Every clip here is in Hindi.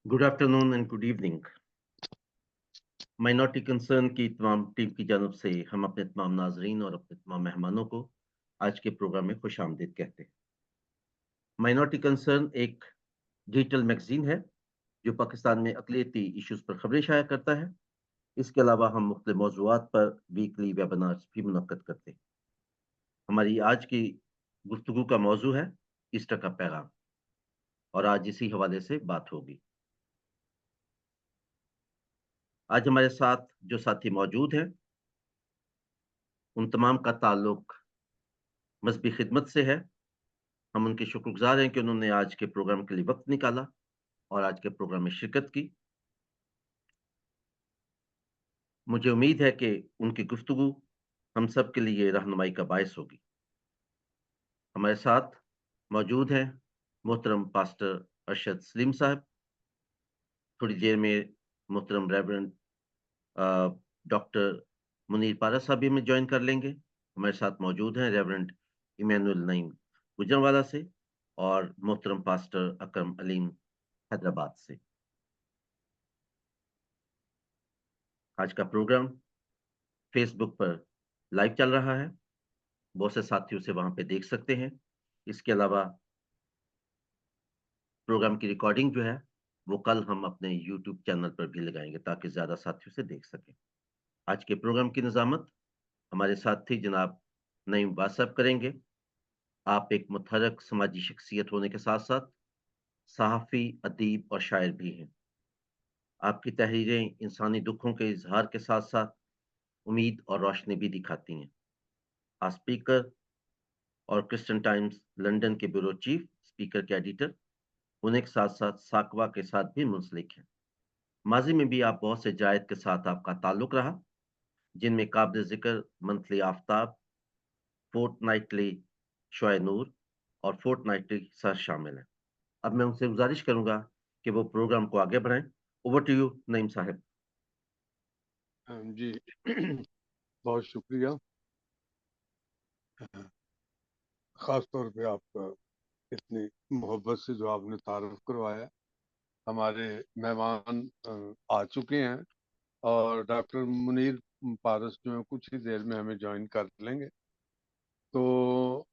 Good afternoon and good evening. Minority concern की तमाम टीम की जानब से हम अपने तमाम नाजरीन और अपने तमाम मेहमानों को आज के प्रोग्राम में खुश आमदीद कहते हैं। माइनॉरिटी कंसर्न एक डिजिटल मैगजीन है जो पाकिस्तान में अक़लियती इश्यूज पर खबरें शाया करता है। इसके अलावा हम मुख्तलिफ मौज़ूआत पर वीकली वेबिनार्स भी मुनक्किद करते हैं। हमारी आज की गुफ्तगू का मौजू है ईस्टर का पैगाम, और आज इसी हवाले से बात होगी। आज हमारे साथ जो साथी मौजूद हैं उन तमाम का ताल्लुक मज़हबी खिदमत से है। हम उनके शुक्रगुज़ार हैं कि उन्होंने आज के प्रोग्राम के लिए वक़्त निकाला और आज के प्रोग्राम में शिरकत की। मुझे उम्मीद है कि उनकी गुफ्तगू हम सब के लिए रहनुमाई का बायस होगी। हमारे साथ मौजूद हैं मोहतरम पास्टर अरशद सलीम साहब। थोड़ी देर में मोहतरम रेवरेंड डॉक्टर मुनीर पारा साहब भी हमें जॉइन कर लेंगे। हमारे साथ मौजूद हैं रेवरेंड इमैनुअल नईम गुजरांवाला से और मोहतरम पास्टर अकरम अलीम हैदराबाद से। आज का प्रोग्राम फेसबुक पर लाइव चल रहा है, बहुत से साथी उसे वहां पे देख सकते हैं। इसके अलावा प्रोग्राम की रिकॉर्डिंग जो है वो कल हम अपने यूट्यूब चैनल पर भी लगाएंगे ताकि ज्यादा साथी उसे देख सकें। आज के प्रोग्राम की निजामत हमारे साथी जनाब नईम वासब करेंगे। आप एक मुतहरक समाजी शख्सियत होने के साथ साथ सहाफ़ी, अदीब और शायर भी हैं। आपकी तहरीरें इंसानी दुखों के इजहार के साथ साथ उम्मीद और रोशनी भी दिखाती हैं। आप स्पीकर और क्रिश्चियन टाइम्स लंदन के ब्यूरो चीफ, स्पीकर के एडिटर होने के साथ साथ साकवा के साथ भी मुंसलिक हैं। माजी में भी आप बहुत से जायद के साथ आपका ताल्लुक रहा, जिनमें काबिल जिक्र मंथली आफ्ताब, फोर्टनाइटली शोए नूर और फोर्टनाइटली सर शामिल हैं। अब मैं उनसे गुजारिश करूंगा कि वो प्रोग्राम को आगे बढ़ाएं। ओवर टू यू नईम साहब। जी बहुत शुक्रिया। ख़ास तौर पे आपका इतनी मोहब्बत से जो आपने तारुफ करवाया। हमारे मेहमान आ चुके हैं और डॉक्टर मुनीर पारस जो है कुछ ही देर में हमें ज्वाइन कर लेंगे। तो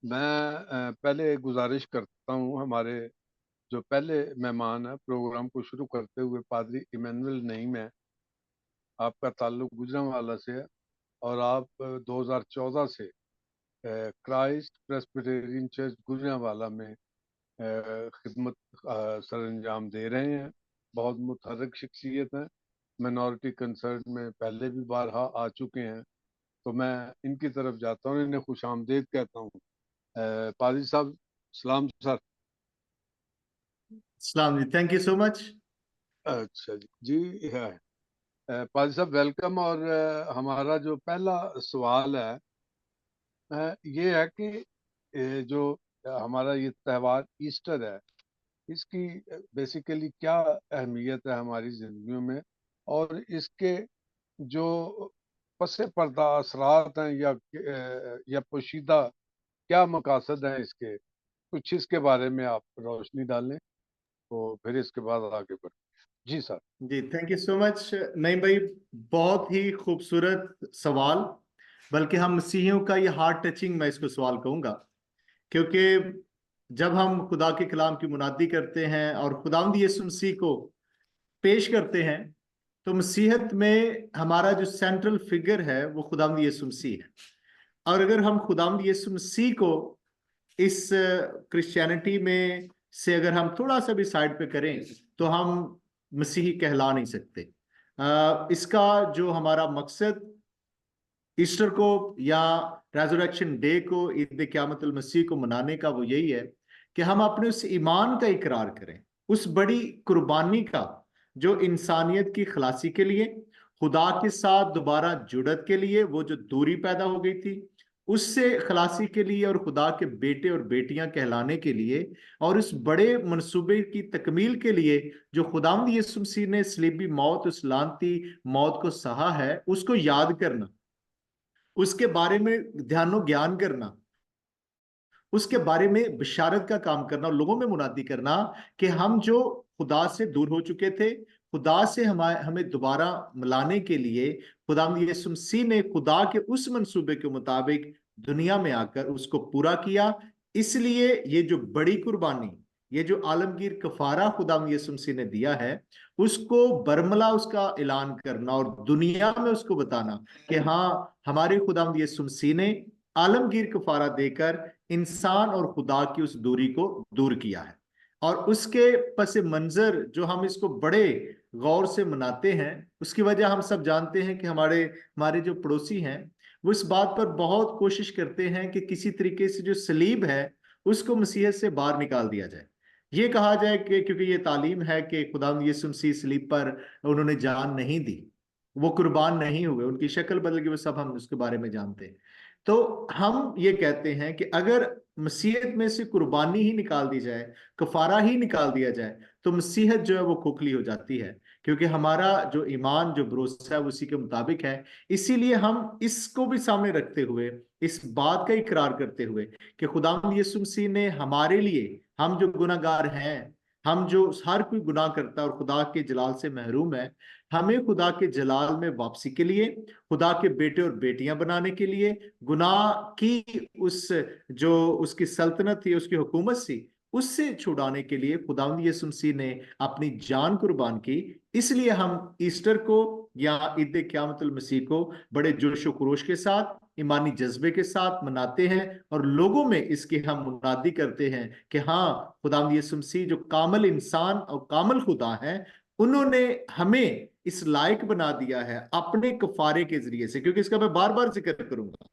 मैं पहले गुजारिश करता हूँ, हमारे जो पहले मेहमान है प्रोग्राम को शुरू करते हुए पादरी इमैनुअल नईम है। आपका ताल्लुक गुजरांवाला से है और आप 2014 से क्राइस्ट प्रेस्बिटेरियन चर्च गुजरांवाला में खिदमत सर अंजाम दे रहे हैं। बहुत मुतहरक शख्सियत हैं। मिनॉरिटी कंसर्न में पहले भी बारहा आ चुके हैं। तो मैं इनकी तरफ जाता हूँ, इन्हें खुश आमदेद कहता हूँ। पाजी साहब सलाम सर। सलाम जी, थैंक यू सो मच। अच्छा जी है। पाजी साहब वेलकम। और हमारा जो पहला सवाल है ये है कि जो हमारा ये त्यौहार ईस्टर है, इसकी बेसिकली क्या अहमियत है हमारी जिंदगियों में, और इसके जो पसे पर्दा असरात हैं या पोशीदा क्या मकासद हैं इसके, कुछ इसके बारे में आप रोशनी डालें तो फिर इसके बाद आगे बढ़ें। जी सर। जी thank you so much Naeem bhai, बहुत ही खूबसूरत सवाल। बल्कि हम मसीहियों का ये हार्ट टचिंग मैं इसको सवाल कहूँगा, क्योंकि जब हम खुदा के कलाम की मुनादी करते हैं और खुदावंद यीशु मसीह को पेश करते हैं, तो मसीहत में हमारा जो सेंट्रल फिगर है वो खुदावंद यीशु मसीह है। और अगर हम खुदावंद यीशु मसीह को इस क्रिश्चियनिटी में से अगर हम थोड़ा सा भी साइड पे करें तो हम मसीही कहला नहीं सकते। इसका जो हमारा मकसद ईस्टर को या रेजरेक्शन डे को, ईद क़यामत अल मसीह को मनाने का, वो यही है कि हम अपने उस ईमान का इकरार करें, उस बड़ी कुर्बानी का जो इंसानियत की खलासी के लिए, खुदा के साथ दोबारा जुड़त के लिए, वो जो दूरी पैदा हो गई थी उससे खलासी के लिए, और खुदा के बेटे और बेटियां कहलाने के लिए, और उस बड़े मनसूबे की तकमील के लिए जो खुदावंद यीशु मसीह ने सलीबी मौत, उस लानती मौत को सहा है, उसको याद करना, उसके बारे में ध्यानो ज्ञान करना, उसके बारे में बिशारत का काम करना और लोगों में मुनादी करना कि हम जो खुदा से दूर हो चुके थे, खुदा से हमें दोबारा मिलाने के लिए खुदावंद यीशु मसीह ने खुदा के उस मंसूबे के मुताबिक दुनिया में आकर उसको पूरा किया। इसलिए ये जो बड़ी कुर्बानी, ये जो आलमगीर कफारा खुदावंद यीशु मसीह ने दिया है, उसको बरमला उसका ऐलान करना और दुनिया में उसको बताना कि हाँ, हमारे खुदावंद यीशु मसीह ने आलमगीर कफारा देकर इंसान और खुदा की उस दूरी को दूर किया है। और उसके पस मंजर जो हम इसको बड़े गौर से मनाते हैं, उसकी वजह हम सब जानते हैं कि हमारे हमारे जो पड़ोसी हैं वो इस बात पर बहुत कोशिश करते हैं कि किसी तरीके से जो सलीब है उसको मसीहत से बाहर निकाल दिया जाए। ये कहा जाए कि क्योंकि ये तालीम है कि खुदावंद यीशु मसीह सलीब पर उन्होंने जान नहीं दी, वो कुर्बान नहीं हुए, उनकी शक्ल बदल गई, वो सब हम उसके बारे में जानते हैं। तो हम ये कहते हैं कि अगर मसीहत में से कुर्बानी ही निकाल दी जाए, कफारा ही निकाल दिया जाए, तो मसीहत जो है वो खोखली हो जाती है, क्योंकि हमारा जो ईमान, जो भरोसा है, वो उसी के मुताबिक है। इसीलिए हम इसको भी सामने रखते हुए, इस बात का इकरार करते हुए कि खुदावंद यीशु मसीह ने हमारे लिए, हम जो गुनाहगार हैं, हम जो हर कोई गुनाह करता है और खुदा के जलाल से महरूम है, हमें खुदा के जलाल में वापसी के लिए, खुदा के बेटे और बेटियां बनाने के लिए, गुनाह की उस जो उसकी सल्तनत थी, उसकी हुकूमत थी, उससे छुड़ाने के लिए खुदावंद यीशु मसीह ने अपनी जान कुर्बान की। इसलिए हम ईस्टर को या ईद क़यामतुल मसीह को बड़े जोश व खरोश के साथ, ईमानी जज्बे के साथ मनाते हैं और लोगों में इसकी हम मुनादी करते हैं कि हाँ, खुदावंद यीशु मसीह जो कामिल इंसान और कामिल खुदा है, उन्होंने हमें इस लायक बना दिया है अपने कफारे के जरिए से, क्योंकि इसका मैं बार बार जिक्र करूंगा,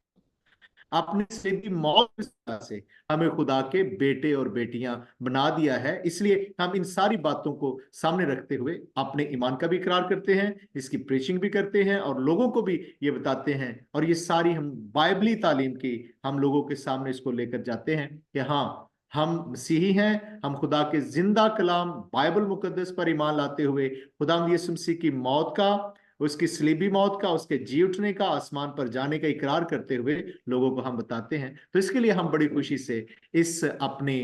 अपनी सीधी मौत से हमें खुदा के बेटे और बेटियां बना दिया है। इसलिए हम इन सारी बातों को सामने रखते हुए अपने ईमान का भी इकरार करते हैं, इसकी प्रीचिंग भी करते हैं और लोगों को भी ये बताते हैं, और ये सारी हम बाइबली तालीम की हम लोगों के सामने इसको लेकर जाते हैं कि हाँ, हम मसीही हैं, हम खुदा के जिंदा कलाम बाइबल मुकद्दस पर ईमान लाते हुए खुदावंद यीशु मसीह की मौत का, उसकी सलीबी मौत का, उसके जी उठने का, आसमान पर जाने का इकरार करते हुए लोगों को हम बताते हैं। तो इसके लिए हम बड़ी खुशी से इस अपने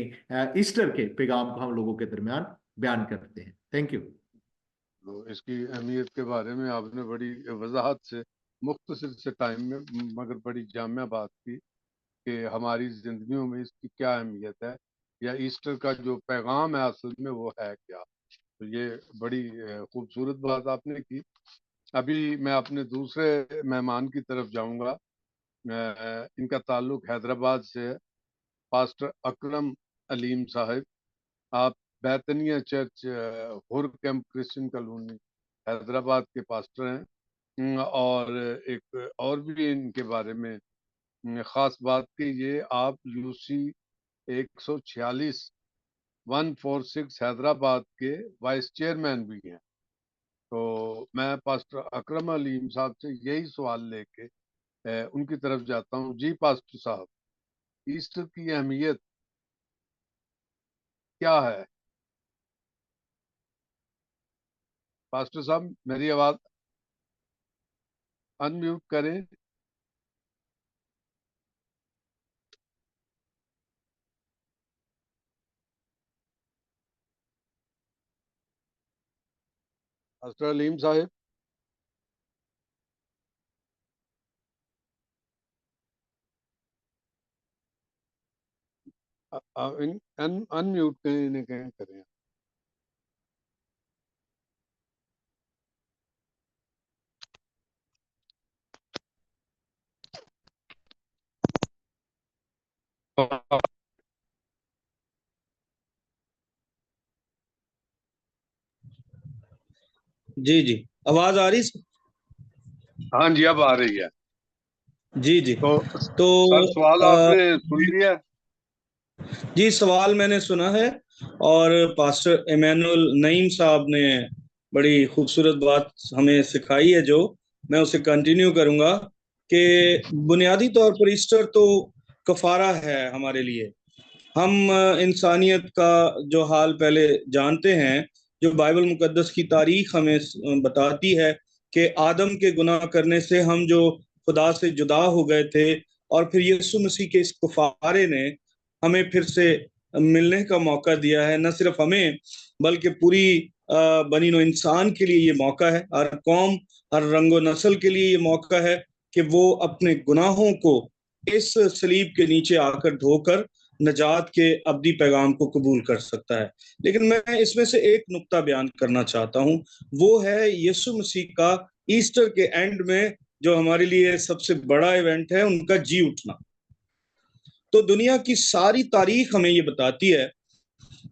ईस्टर के पैगाम को हम लोगों के दरमियान बयान करते हैं। Thank you. तो इसकी अहमियत के बारे में आपने बड़ी वजाहत से, मुख्तसर से टाइम में मगर बड़ी जामिया बात की कि हमारी जिंदगियों में इसकी क्या अहमियत है, या ईस्टर का जो पैगाम है असल में वो है क्या। तो ये बड़ी खूबसूरत बात आपने की। अभी मैं अपने दूसरे मेहमान की तरफ जाऊंगा। इनका ताल्लुक हैदराबाद से है, पास्टर अकरम अलीम साहब। आप बैतनिया चर्च हुर कैंप क्रिश्चियन कॉलोनी हैदराबाद के पास्टर हैं। और एक और भी इनके बारे में खास बात की, ये आप यूसी 146 146 हैदराबाद के वाइस चेयरमैन भी हैं। तो मैं पास्टर अकरम अलीम साहब से यही सवाल लेके उनकी तरफ जाता हूँ। जी पास्टर साहब, ईस्टर की अहमियत क्या है? पास्टर साहब मेरी आवाज अनम्यूट करें। पास्टर अलीम साहब, अनम्यूट करें, करें करें। जी जी, आवाज आ रही? हाँ जी, अब आ रही है। जी जी। तो तो सर सवाल आपने सुन लिया? जी, सवाल मैंने सुना है और पास्टर इमैनुअल नईम साहब ने बड़ी खूबसूरत बात हमें सिखाई है, जो मैं उसे कंटिन्यू करूंगा कि बुनियादी तौर पर ईस्टर तो कफारा है हमारे लिए। हम इंसानियत का जो हाल पहले जानते हैं, जो बाइबल मुकद्दस की तारीख हमें बताती है कि आदम के गुनाह करने से हम जो खुदा से जुदा हो गए थे, और फिर यीशु मसीह के इस कफारे ने हमें फिर से मिलने का मौका दिया है। न सिर्फ हमें बल्कि पूरी बनी नौ इंसान के लिए ये मौका है, हर कौम, हर रंगो नस्ल के लिए ये मौका है कि वो अपने गुनाहों को इस सलीब के नीचे आकर धोकर नजात के अब्दी पैगाम को कबूल कर सकता है। लेकिन मैं इसमें से एक नुक्ता बयान करना चाहता हूँ, वो है यीशु मसीह का ईस्टर के एंड में जो हमारे लिए सबसे बड़ा इवेंट है, उनका जी उठना। तो दुनिया की सारी तारीख हमें ये बताती है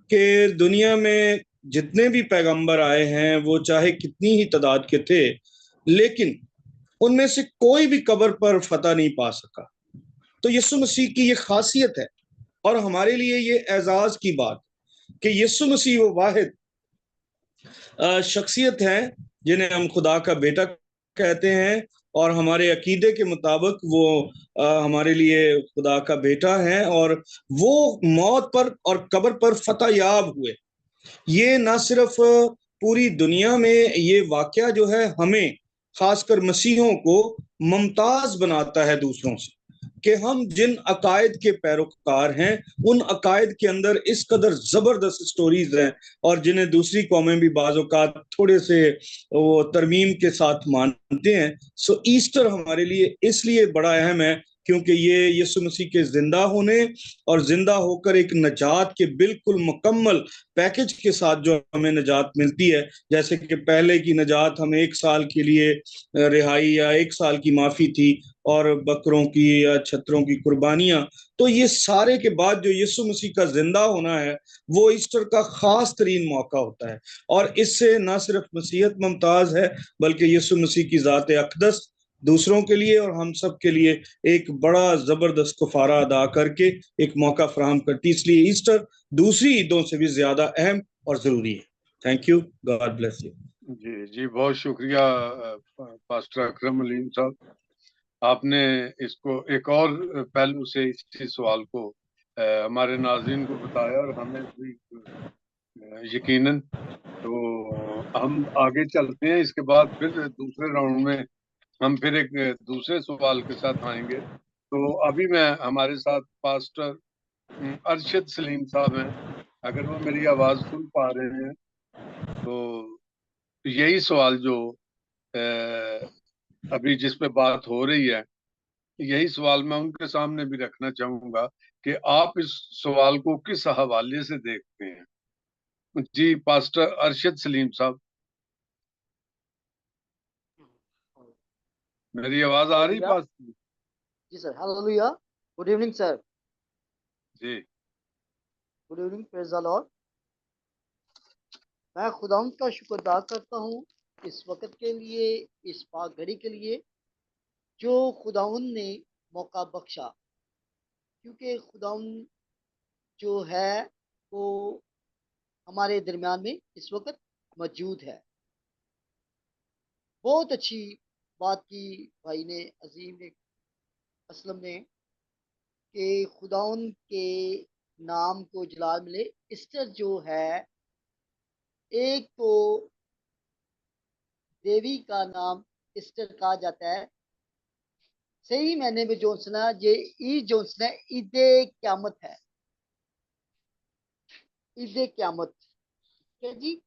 कि दुनिया में जितने भी पैगंबर आए हैं, वो चाहे कितनी ही तादाद के थे, लेकिन उनमें से कोई भी कब्र पर फतह नहीं पा सका। तो यीशु मसीह की ये खासियत है और हमारे लिए ये एजाज की बात कि यीशु मसीह वो वाहिद शख्सियत है जिन्हें हम खुदा का बेटा कहते हैं, और हमारे अकीदे के मुताबिक वो हमारे लिए खुदा का बेटा है, और वो मौत पर और कब्र पर फतह याब हुए। ये ना सिर्फ पूरी दुनिया में ये वाकया जो है हमें खासकर मसीहों को मुमताज बनाता है दूसरों से, कि हम जिन अकायद के पैरोकार हैं, उन अकायद के अंदर इस कदर जबरदस्त स्टोरीज हैं, और जिन्हें दूसरी कौमें भी बाज़ औक़ात थोड़े से वो तरमीम के साथ मानते हैं। सो ईस्टर हमारे लिए इसलिए बड़ा अहम है क्योंकि ये यीशु मसीह के जिंदा होने और जिंदा होकर एक नजात के बिल्कुल मुकम्मल पैकेज के साथ जो हमें नजात मिलती है, जैसे कि पहले की नजात हमें 1 साल के लिए रिहाई या 1 साल की माफी थी, और बकरों की या छतरों की कुर्बानियां, तो ये सारे के बाद जो यीशु मसीह का जिंदा होना है, वो ईस्टर का खास तरीन मौका होता है। और इससे न सिर्फ मसीहत मुमताज है, बल्कि यीशु मसीह की जात अक़दस दूसरों के लिए और हम सब के लिए एक बड़ा जबरदस्त कुफारा अदा करके एक मौका फराहम करती है। इसलिए ईस्टर दूसरी ईदों से भी ज्यादा अहम और जरूरी है। Thank you, God bless you. जी जी, बहुत शुक्रिया पास्टर अकरम अलीम साहब, आपने इसको एक और पहलू से इसी सवाल को हमारे नाज़रीन को बताया और हमें भी यकीनन। तो हम आगे चलते हैं, इसके बाद फिर दूसरे राउंड में हम फिर एक दूसरे सवाल के साथ आएंगे। तो अभी मैं हमारे साथ पास्टर अरशद सलीम साहब हैं, अगर वो मेरी आवाज सुन पा रहे हैं तो यही सवाल जो अभी जिस पे बात हो रही है, यही सवाल मैं उनके सामने भी रखना चाहूंगा कि आप इस सवाल को किस हवाले से देखते हैं। जी पास्टर अरशद सलीम साहब, मेरी आवाज आ रही पास्टर? जी sir, hallelujah. Good evening sir. जी good evening, praise the lord. मैं खुदावंद का शुक्र अदा करता हूँ इस वक्त के लिए, इस पाक घड़ी के लिए जो खुदावंद ने मौका बख्शा, क्योंकि खुदावंद जो है वो हमारे दरमियान में इस वक्त मौजूद है। बहुत अच्छी बात की भाई ने, अजीम ने, असलम ने, कि खुदावंद के नाम को जलाल मिले। ईस्टर जो है, एक तो देवी का नाम ईस्टर कहा जाता है। सही मैंने में जो सुना, ये ईद जो सुना, ईद क़यामत है। ईद क़यामत है जी,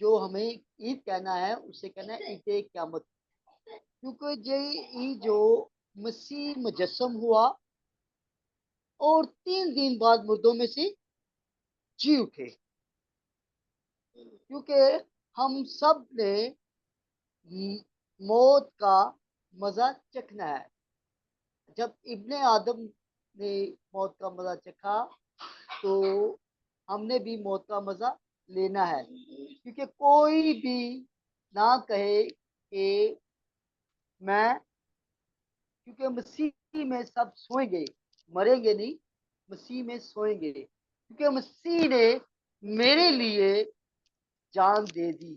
जो हमें ईद कहना है उसे कहना है ईद क़यामत, क्योंकि ये ईद जो मसीह मुजस्सम हुआ और 3 दिन बाद मुर्दों में से जी उठे। क्योंकि हम सब ने मौत का मजा चखना है। जब इब्ने आदम ने मौत का मजा चखा तो हमने भी मौत का मजा लेना है, क्योंकि कोई भी ना कहे कि मैं, क्योंकि मसीह में सब सोएंगे, मरेंगे नहीं, मसीह में सोएंगे, क्योंकि मसीह ने मेरे लिए जान दे दी।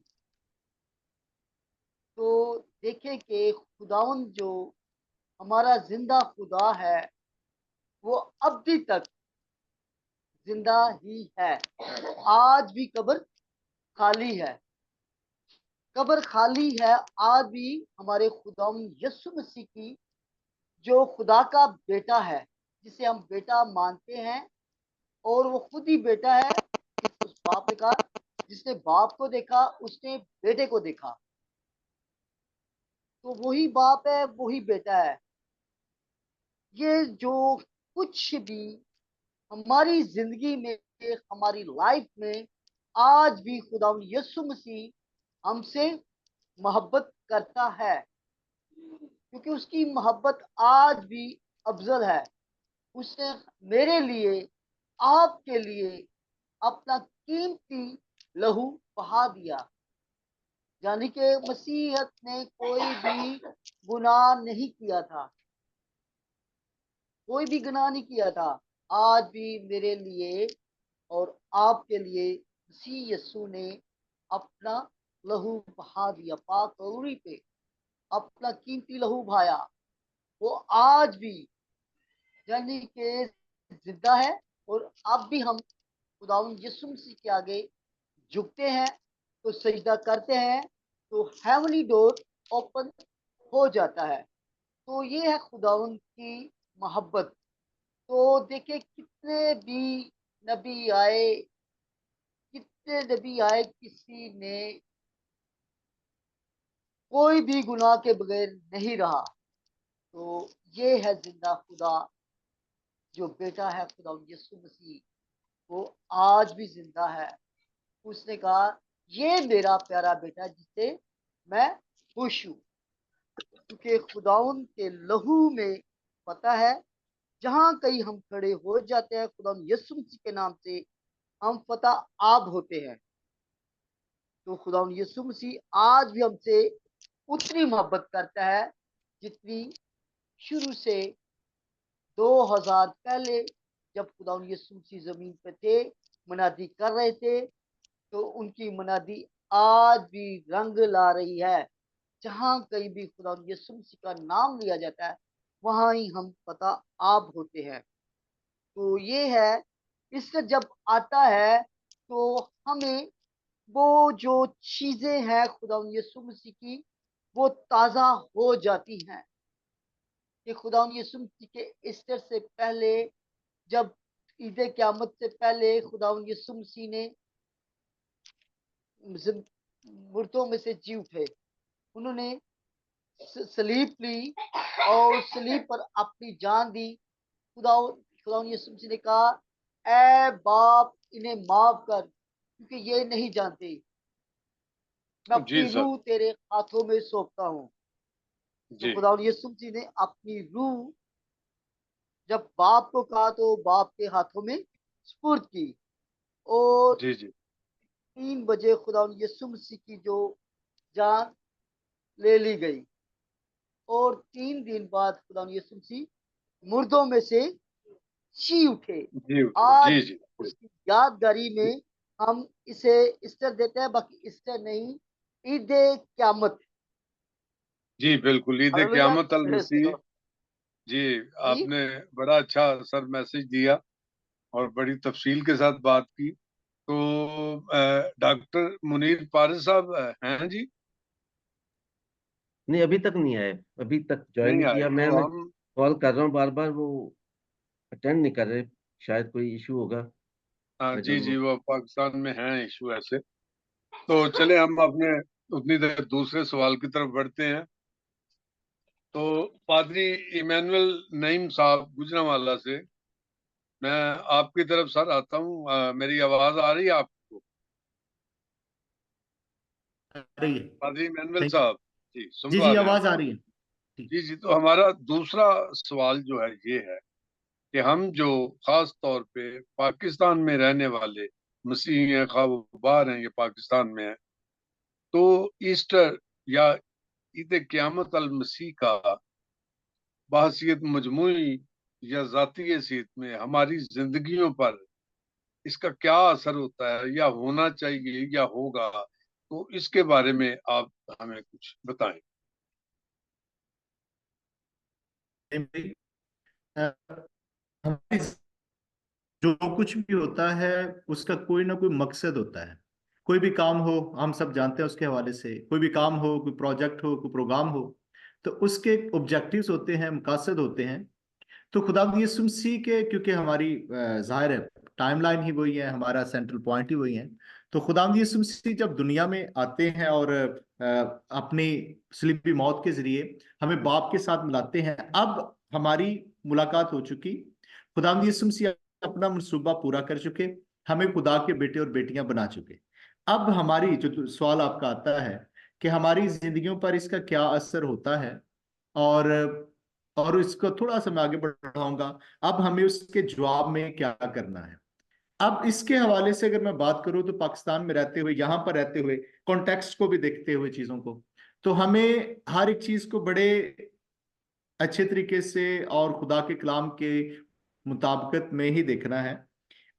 तो देखें कि खुदावंद जो हमारा जिंदा खुदा है, वो अभी तक जिंदा ही है। आज भी कब्र खाली है, कब्र खाली है। आज भी हमारे खुदावंद यीशु मसीह की, जो खुदा का बेटा है, जिसे हम बेटा मानते हैं, और वो खुद ही बेटा है। उस बाप ने कहा, जिसने बाप को देखा उसने बेटे को देखा। तो वही बाप है, वही बेटा है। ये जो कुछ भी हमारी जिंदगी में, हमारी लाइफ में आज भी खुदा यीशु मसीह हमसे मोहब्बत करता है, क्योंकि उसकी मोहब्बत आज भी अफजल है। उसने मेरे लिए, आपके लिए अपना कीमती लहू बहा दिया। यानी कि मसीहत ने कोई भी गुनाह नहीं किया था, कोई भी गुनाह नहीं किया था। आज भी मेरे लिए और आपके लिए मसीह यीशु ने अपना लहू बहा दिया। पाक कलवरी पे अपना कीमती लहू बहाया। वो आज भी यानी कि जिंदा है। और अब भी हम खुदावंद यीशु मसीह के आगे झुकते हैं, तो सजदा करते हैं, तो हेवनली डोर ओपन हो जाता है। तो ये है खुदावंद की मोहब्बत। तो देखिए, कितने भी नबी आए, कितने नबी आए, किसी ने कोई भी गुनाह के बगैर नहीं रहा। तो ये है जिंदा खुदा, जो बेटा है खुदा यीशु मसीह, वो आज भी जिंदा है। उसने कहा, ये मेरा प्यारा बेटा जिससे मैं खुश हूँ। क्योंकि खुदाउन के लहू में पता है, जहां कहीं हम खड़े हो जाते हैं खुदा यीशु मसीह के नाम से, हम फतह आब होते हैं। तो खुदा यीशु मसीह आज भी हमसे उतनी मोहब्बत करता है जितनी शुरू से 2000 पहले, जब खुदा यीशु मसीह जमीन पे थे, मनादी कर रहे थे, तो उनकी मनादी आज भी रंग ला रही है। जहां कहीं भी खुदा यीशु मसीह का नाम लिया जाता है, वहां ही हम पता आप होते हैं। तो ये है, इससे जब आता है तो हमें वो जो चीजें हैं खुदा यीशु मसीह की, वो ताजा हो जाती हैं। कि खुदा यीशु मसीह के ईस्टर से पहले, जब ईद क़यामत से पहले खुदा यीशु मसीह ने मुर्दों में से जी उठे, उन्होंने सलीब ली और सलीब पर अपनी जान दी। खुदा यीशु मसीह ने कहा, ऐ बाप, इन्हें माफ कर, क्योंकि ये नहीं जानते। मैं जी अपनी सर। रूह तेरे हाथों में सौंपता हूँ। तो जी खुदा यीशु मसीह ने अपनी रूह जब बाप को कहा, तो बाप के हाथों में सुपुर्द की। और जी जी 3 बजे खुदा यीशु मसीह की जो जान ले ली गई, और 3 दिन बाद खुदा यीशु मसीह मुर्दों में से जी उठे। जी आज जी जी उसकी यादगारी में हम इसे ईस्टर देते हैं, बाकी ईस्टर नहीं, ईद क़यामत। जी बिल्कुल, ईद हालेलुया, क़यामत अल प्रेज़ द मसीह। लॉर्ड। जी, जी, आपने बड़ा अच्छा सर मैसेज दिया और बड़ी तफसील के साथ बात की। तो डॉक्टर मुनीर पारिस साहब हैं जी? नहीं, अभी तक नहीं आए, अभी तक ज्वाइन नहीं नहीं आए किया। मैं तो उन्हें हम, कॉल कर रहा हूँ बार बार, वो अटेंड नहीं कर रहे। शायद कोई इशू होगा। मैं जी जरूर। जी, वो पाकिस्तान में हैं इशू ऐसे। तो चले हम अपने उतनी देर दूसरे सवाल की तरफ बढ़ते हैं। तो पादरी इमैनुअल नईम साहब गुजरांवाला से मैं आपकी तरफ सर आता हूँ। मेरी आवाज आ रही है आपको? आ रही है। पादरी इमैनुअल थैंक यू। साहब, जी सुन जी पा जी, रहे हैं आप? आवाज आ रही है। ठीक। जी जी, तो हमारा दूसरा सवाल जो है ये है कि हम जो खास तौर पे पाकिस्तान में रहने वाले मसीही हैं, खा वो बाहर हैं, ये पाकिस्तान में है, तो ईस्टर या ईद क़यामत अल मसीह का बहसीत मजमूई या जाती हैसियत में हमारी जिंदगियों पर इसका क्या असर होता है, या होना चाहिए या होगा, तो इसके बारे में आप हमें कुछ बताएं। अ, हमारी जो कुछ भी होता है, उसका कोई ना कोई मकसद होता है। कोई भी काम हो, हम सब जानते हैं उसके हवाले से, कोई भी काम हो, कोई प्रोजेक्ट हो, कोई प्रोग्राम हो, तो उसके ऑब्जेक्टिव्स होते हैं, मकसद होते हैं। तो खुदा यीशु मसीह के, क्योंकि हमारी जाहिर है टाइमलाइन ही वही है, हमारा सेंट्रल पॉइंट ही वही है। तो खुदावंद यीशु मसीह जब दुनिया में आते हैं और अपनी सलीबी मौत के जरिए हमें बाप के साथ मिलाते हैं, अब हमारी मुलाकात हो चुकी। खुदावंद यीशु मसीह अपना मंसूबा पूरा कर चुके, हमें खुदा के बेटे और बेटियां बना चुके। अब हमारी जो सवाल आपका आता है कि हमारी जिंदगियों पर इसका क्या असर होता है, और इसको थोड़ा सा मैं आगे बढ़ाऊंगा, अब हमें उसके जवाब में क्या करना है। अब इसके हवाले से अगर मैं बात करूं तो पाकिस्तान में रहते हुए, यहाँ पर रहते हुए, कॉन्टेक्स्ट को भी देखते हुए चीजों को, तो हमें हर एक चीज को बड़े अच्छे तरीके से और खुदा के कलाम के मुताबिकत में ही देखना है।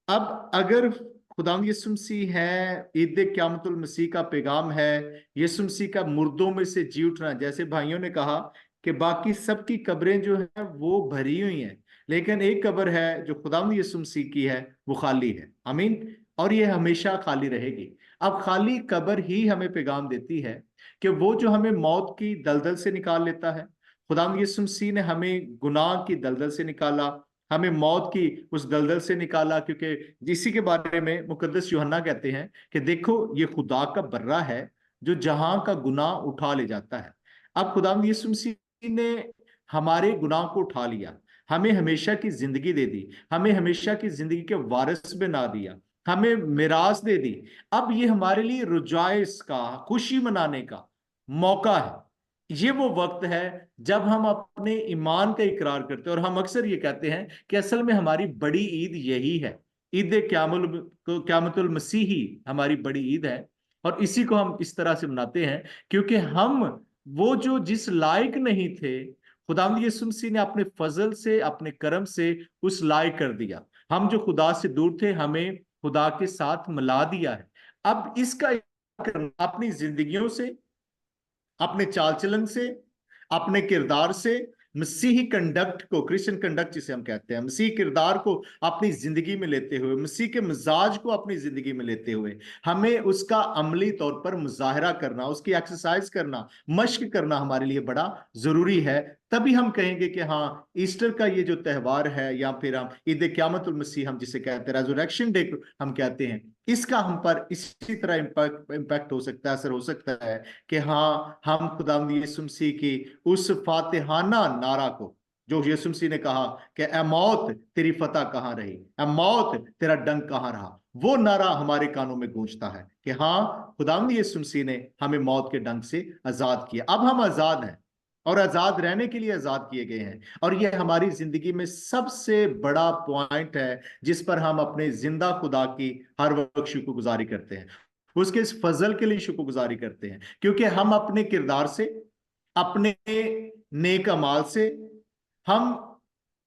अब अगर खुदावंद यीशु मसीह है, ईद क़यामतुल मसीह का पैगाम है, यीशु मसीह का मुर्दों में से जी उठना, जैसे भाइयों ने कहा कि बाकी सबकी कब्रें जो है वो भरी हुई हैं, लेकिन एक कब्र है जो खुदावंद यीशु मसीह की है, वो खाली है। आमीन। और ये हमेशा खाली रहेगी। अब खाली कब्र ही हमें पैगाम देती है कि वो जो हमें मौत की दलदल से निकाल लेता है, खुदावंद यीशु मसीह ने हमें गुनाह की दलदल से निकाला, हमें मौत की उस दलदल से निकाला, क्योंकि इसी के बारे में मुकद्दस यूहन्ना कहते हैं कि देखो ये खुदा का बर्रा है जो जहां का गुनाह उठा ले जाता है। अब खुदावंद यीशु मसीह ने हमारे गुनाह को उठा लिया, हमें हमेशा की जिंदगी दे दी, हमें हमेशा की जिंदगी के वारिस बना दिया, हमें मिरास दे दी। अब ये हमारे लिए रुजाइस का, खुशी मनाने का मौका है। ये वो वक्त है जब हम अपने ईमान का इकरार करते हैं, और हम अक्सर ये कहते हैं कि असल में हमारी बड़ी ईद यही है, ईद क़यामतुल मसीह ही हमारी बड़ी ईद है। और इसी को हम इस तरह से मनाते हैं क्योंकि हम वो जो जिस लायक नहीं थे, खुदावंद यीशु मसीह ने अपने फजल से, अपने करम से उस लायक कर दिया। हम जो खुदा से दूर थे, हमें खुदा के साथ मिला दिया है। अब इसका अपनी जिंदगियों से, अपने चाल चलन से, अपने किरदार से, मसीही कंडक्ट को, क्रिश्चियन कंडक्ट जिसे हम कहते हैं, मसीही किरदार को अपनी जिंदगी में लेते हुए, मसीह के मिजाज को अपनी जिंदगी में लेते हुए, हमें उसका अमली तौर पर मुजाहरा करना, उसकी एक्सरसाइज करना, मश्क करना हमारे लिए बड़ा जरूरी है। तभी हम कहेंगे कि हाँ, ईस्टर का ये जो त्यौहार है, या फिर हम ईद क़यामतुल मसीह हम जिसे कहते हैं, रेज़रेक्शन डे हम कहते हैं, इसका हम पर इसी तरह इम्पैक्ट हो सकता है, असर हो सकता है कि हाँ, हम खुदावंद यीशु मसीह की उस फातिहाना नारा को, जो यीशु मसीह ने कहा कि ए मौत तेरी फतह कहाँ रही, ए मौत तेरा डंक कहाँ रहा, वो नारा हमारे कानों में गूंजता है कि हाँ, खुदावंद यीशु मसीह ने हमें मौत के डंक से आजाद किया। अब हम आजाद हैं और आजाद रहने के लिए आजाद किए गए हैं। और ये हमारी जिंदगी में सबसे बड़ा पॉइंट है जिस पर हम अपने जिंदा खुदा की हर वक्त शुक्रगुजारी करते हैं, उसके इस फजल के लिए शुक्रगुजारी करते हैं, क्योंकि हम अपने किरदार से, अपने नेक अमाल से हम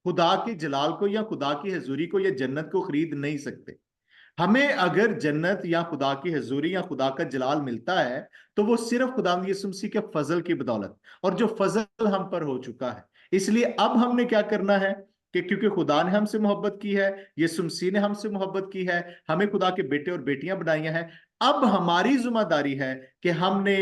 खुदा के जलाल को या खुदा की हजूरी को या जन्नत को खरीद नहीं सकते। हमें अगर जन्नत या खुदा की हजूरी या खुदा का जलाल मिलता है तो वो सिर्फ खुदावंद यीशु मसीह के फजल की बदौलत, और जो फजल हम पर हो चुका है। इसलिए अब हमने क्या करना है कि क्योंकि खुदा ने हमसे मोहब्बत की है, यीशु मसीह ने हमसे मोहब्बत की है, हमें खुदा के बेटे और बेटियां बनाई हैं, अब हमारी जिम्मेदारी है कि हमने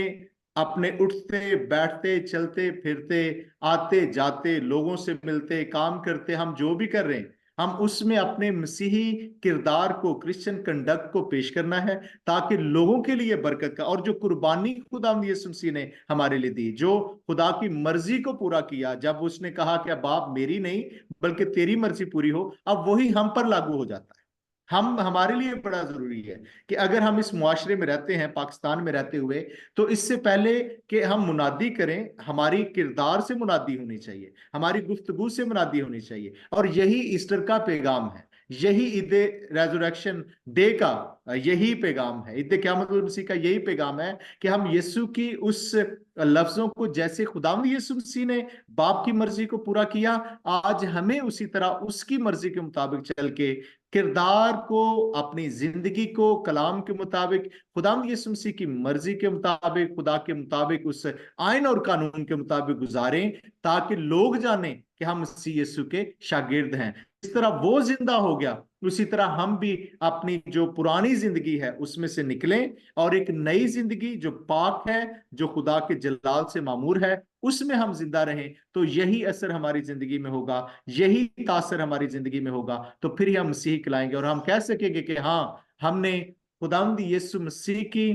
अपने उठते बैठते, चलते फिरते, आते जाते, लोगों से मिलते, काम करते, हम जो भी कर रहे हैं, हम उसमें अपने मसीही किरदार को, क्रिश्चियन कंडक्ट को पेश करना है, ताकि लोगों के लिए बरकत का, और जो कुर्बानी खुदावंद यीशु मसीह ने हमारे लिए दी, जो खुदा की मर्जी को पूरा किया, जब उसने कहा कि बाप मेरी नहीं बल्कि तेरी मर्जी पूरी हो, अब वही हम पर लागू हो जाता है। हमारे लिए बड़ा जरूरी है कि अगर हम इस मुआशरे में रहते हैं, पाकिस्तान में रहते हुए, तो इससे पहले कि हम मुनादी करें, हमारी किरदार से मुनादी होनी चाहिए, हमारी गुफ्तगू से मुनादी होनी चाहिए। और यही ईस्टर का पैगाम है, यही ईद रेज़रेक्शन डे का यही पैगाम है, ईद क़यामतुल मसीह का यही पैगाम है कि हम यीशु की उस लफ्जों को, जैसे खुदावंद यीशु मसीह ने बाप की मर्जी को पूरा किया, आज हमें उसी तरह उसकी मर्जी के मुताबिक चल के किरदार को, अपनी जिंदगी को कलाम के मुताबिक, खुदावंद यीशु मसीह की मर्जी के मुताबिक, खुदा के मुताबिक, उस आयन और कानून के मुताबिक गुजारें, ताकि लोग जाने कि हम मसीह यीशु के शागिर्द हैं। इस तरह वो जिंदा हो गया उसी तरह हम भी अपनी जो पुरानी जिंदगी है उसमें से निकलें और एक नई जिंदगी जो पाक है, जो खुदा के जलाल से मामूर है, उसमें हम जिंदा रहें। तो यही असर हमारी जिंदगी में होगा, यही तासर हमारी जिंदगी में होगा। तो फिर ही हम मसीह कहलाएंगे और हम कह सकेंगे कि हाँ, हमने खुदावंद यीशु मसीह की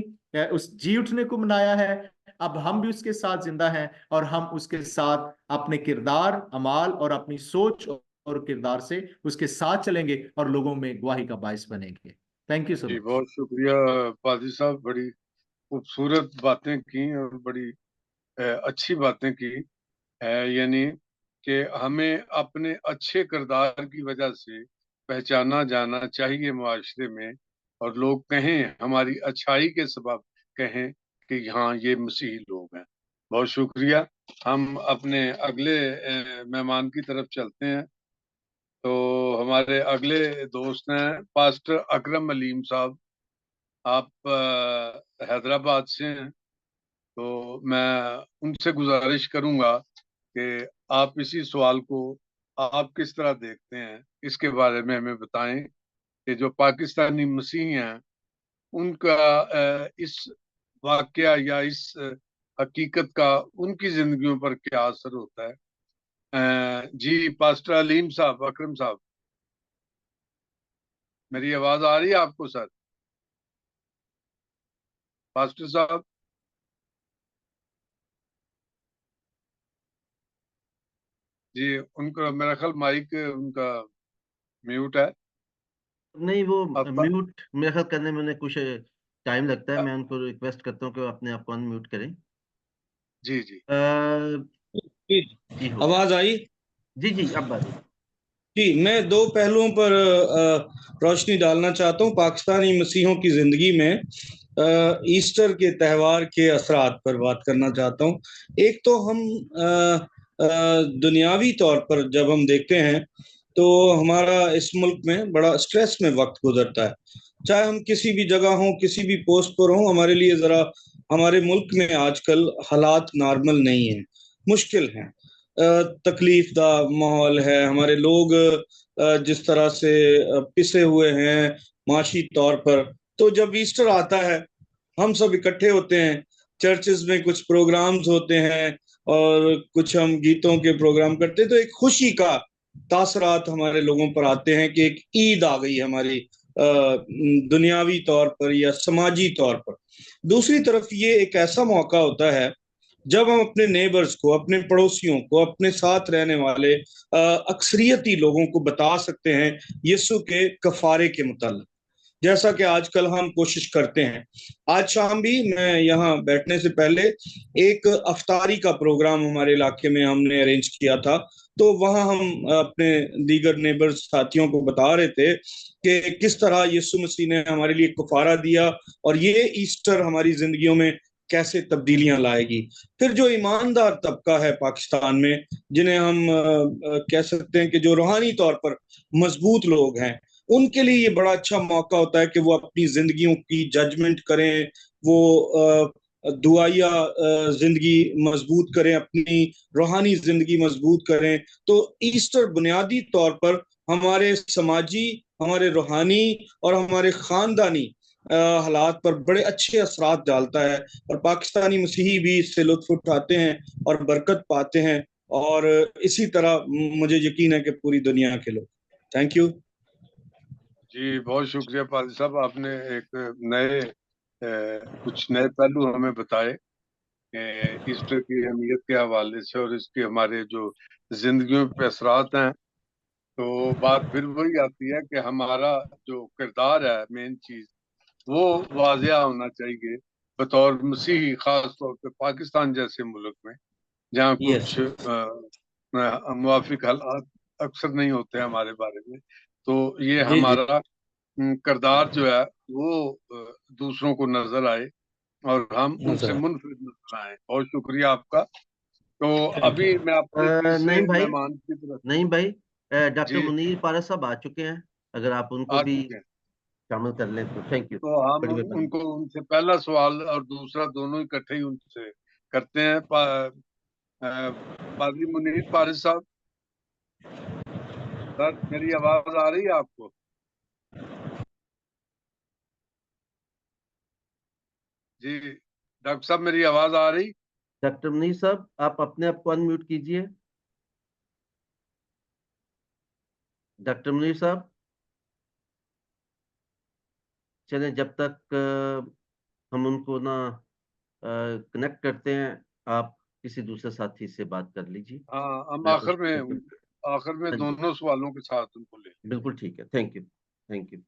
उस जी उठने को मनाया है। अब हम भी उसके साथ जिंदा हैं और हम उसके साथ अपने किरदार, अमाल और अपनी सोच और किरदार से उसके साथ चलेंगे और लोगों में गवाही का बायस बनेंगे। थैंक यू सो जी मच। बहुत शुक्रिया पादी साहब, बड़ी खूबसूरत बातें की और बड़ी अच्छी बातें की है। यानी कि हमें अपने अच्छे किरदार की वजह से पहचाना जाना चाहिए माशरे में, और लोग कहें, हमारी अच्छाई के सबब कहें कि हाँ ये मसीही लोग हैं। बहुत शुक्रिया। हम अपने अगले मेहमान की तरफ चलते हैं। तो हमारे अगले दोस्त हैं पास्टर अकरम अलीम साहब। आप हैदराबाद से हैं, तो मैं उनसे गुजारिश करूंगा कि आप इसी सवाल को आप किस तरह देखते हैं, इसके बारे में हमें बताएं कि जो पाकिस्तानी मसीही हैं उनका इस वाकया या इस हकीकत का उनकी जिंदगियों पर क्या असर होता है। जी पास्टर अलीम साहब, अकरम साहब, मेरी आवाज आ रही है आपको सर? पास्टर साहब जी, उनका मेरा ख्याल माइक उनका म्यूट है। नहीं, वो अब म्यूट मेरे ख्याल करने में उन्हें कुछ टाइम लगता है। मैं उनको रिक्वेस्ट करता हूँ कि वो अपने आप को अनम्यूट करें। जी जी जी, हो गया। आवाज आई? जी जी, अब बात। जी, मैं दो पहलुओं पर रोशनी डालना चाहता हूँ पाकिस्तानी मसीहों की जिंदगी में ईस्टर के त्यौहार के असरात पर बात करना चाहता हूँ। एक तो हम दुनियावी तौर पर जब हम देखते हैं तो हमारा इस मुल्क में बड़ा स्ट्रेस में वक्त गुजरता है। चाहे हम किसी भी जगह हों, किसी भी पोस्ट पर हों, हमारे लिए जरा हमारे मुल्क में आजकल हालात नॉर्मल नहीं है, मुश्किल है। तकलीफ दा माहौल है, हमारे लोग जिस तरह से पिसे हुए हैं माशी तौर पर। तो जब ईस्टर आता है हम सब इकट्ठे होते हैं, चर्चेस में कुछ प्रोग्राम्स होते हैं और कुछ हम गीतों के प्रोग्राम करते हैं, तो एक खुशी का तासरात हमारे लोगों पर आते हैं कि एक ईद आ गई हमारी दुनियावी तौर पर या समाजी तौर पर। दूसरी तरफ ये एक ऐसा मौका होता है जब हम अपने नेबर्स को, अपने पड़ोसियों को, अपने साथ रहने वाले अक्सरियती लोगों को बता सकते हैं यीशु के कफारे के मुताल्लिक, जैसा कि आजकल हम कोशिश करते हैं। आज शाम भी मैं यहाँ बैठने से पहले एक अफ्तारी का प्रोग्राम हमारे इलाके में हमने अरेंज किया था, तो वहाँ हम अपने दीगर नेबर्स साथियों को बता रहे थे कि किस तरह यीशु मसीह ने हमारे लिए कफारा दिया और ये ईस्टर हमारी जिंदगियों में कैसे तब्दीलियां लाएगी। फिर जो ईमानदार तबका है पाकिस्तान में, जिन्हें हम कह सकते हैं कि जो रूहानी तौर पर मजबूत लोग हैं, उनके लिए ये बड़ा अच्छा मौका होता है कि वो अपनी जिंदगियों की जजमेंट करें, वो दुआया जिंदगी मजबूत करें, अपनी रूहानी जिंदगी मजबूत करें। तो ईस्टर बुनियादी तौर पर हमारे समाजी, हमारे रूहानी और हमारे खानदानी हालात पर बड़े अच्छे असरात डालता है, और पाकिस्तानी मसीही भी इससे लुत्फ उठाते हैं और बरकत पाते हैं, और इसी तरह मुझे यकीन है कि पूरी दुनिया के लोग। थैंक यू जी बहुत शुक्रिया पादी साहब, आपने एक नए कुछ नए पहलू हमें बताए ईस्टर की अहमियत के हवाले से और इसके हमारे जो जिंदगियों पे असरात हैं। तो बात फिर वही आती है कि हमारा जो किरदार है, मेन चीज वो वाजिया होना चाहिए बतौर मसीही, खास तौर पे पाकिस्तान जैसे मुल्क में जहाँ यस कुछ मुवाफिक हालात अक्सर नहीं होते हैं हमारे बारे में। तो ये जी जी हमारा किरदार जो है वो दूसरों को नजर आए और हम उनसे नजर मुनफरिद नजर आए। बहुत शुक्रिया आपका। तो थैंक यू। अभी मैं अपने तीसरे नईम भाई, मेहमान की तरफ। नईम भाई, डॉक्टर जी मुनीर पारस साहब आ चुके हैं। अगर आप उनको आ भी चुके हैं, शामिल कर लें तो थैंक यू। तो हम बड़ी मेहरबानी। उनको उनसे पहला सवाल और दूसरा दोनों इकट्ठे ही उनसे करते हैं। पादरी मुनीर पारिस साहब, सर मेरी आवाज आ रही है आपको? जी डॉक्टर साहब, मेरी आवाज आ रही? डॉक्टर मुनीर साहब, आप अपने आप को अनम्यूट कीजिए। डॉक्टर मुनीर साहब, चलें जब तक हम उनको ना कनेक्ट करते हैं, आप किसी दूसरे साथी से बात कर लीजिए। हाँ, हम मैं आखिर में उस हाँ जी, दोनों सवालों के साथ उनको ले। बिल्कुल ठीक है। Thank you, thank you.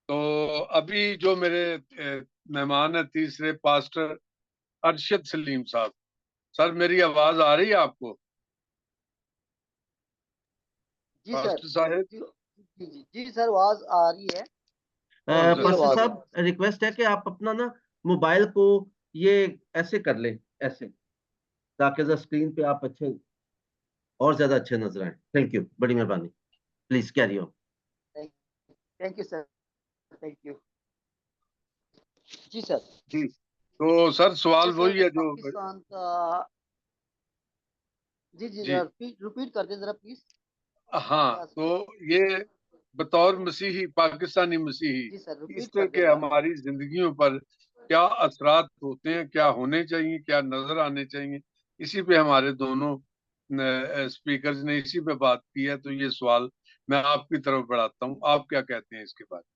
तो अभी जो मेरे मेहमान है तीसरे, पास्टर अरशद सलीम साहब। सर, मेरी आवाज आ रही है आपको? जी सर। पास्टर साहब। जी जी जी जी सर, आवाज आ रही है। हाँ सर। आपकी पास्टर आवाज है। साहब, रिक्वेस्ट है कि आप अपना ना मोबाइल को ये ऐसे कर लें, ऐसे, ताकि जरा स्क्रीन पे आप अच्छे और ज्यादा अच्छे नजर आए। थैंक यू, बड़ी मेहरबानी। Please carry on. Thank you sir, thank you. जी सर। जी, तो सर तो सवाल सर वही है जो। पाकिस्तान का, जी जी जी जरा रिपीट कर दें जरा प्लीज। हाँ, क्या? तो ये बतौर मसीही, पाकिस्तानी मसीही, जी सर, रिपीट ईस्टर कर के दें जरा। हमारी जिंदगियों पर क्या असरात होते हैं, क्या होने चाहिए, क्या नजर आने चाहिए, इसी पे हमारे दोनों स्पीकर्स ने इसी पे बात की है। तो ये सवाल मैं आपकी तरफ बढ़ाता हूँ, आप क्या कहते हैं इसके बारे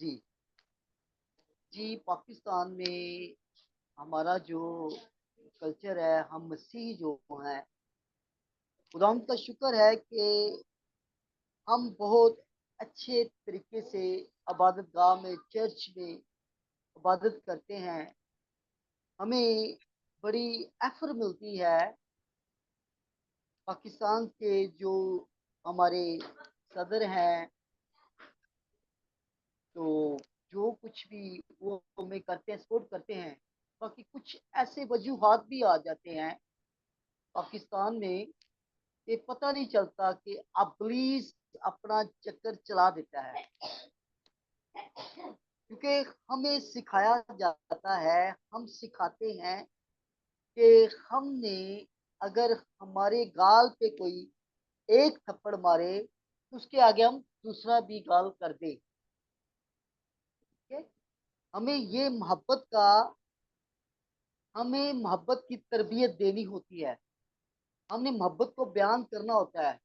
जी जी, पाकिस्तान में हमारा जो कल्चर है, हम मसीही जो हैं, खुदा का शुक्र है कि हम बहुत अच्छे तरीके से इबादत गाह में, चर्च में इबादत करते हैं। हमें बड़ी एफर मिलती है। पाकिस्तान के जो हमारे सदर हैं, तो जो कुछ भी वो हमें करते हैं, सपोर्ट करते हैं। बाकी कुछ ऐसे वजूहात भी आ जाते हैं पाकिस्तान में कि पता नहीं चलता कि अब पुलिस अपना चक्कर चला देता है, क्योंकि हमें सिखाया जाता है, हम सिखाते हैं कि हमने अगर हमारे गाल पे कोई एक थप्पड़ मारे तो उसके आगे हम दूसरा भी गाल कर दे। ठीक है? हमें ये मोहब्बत का, हमें मोहब्बत की तरबियत देनी होती है। हमने मोहब्बत को बयान करना होता है।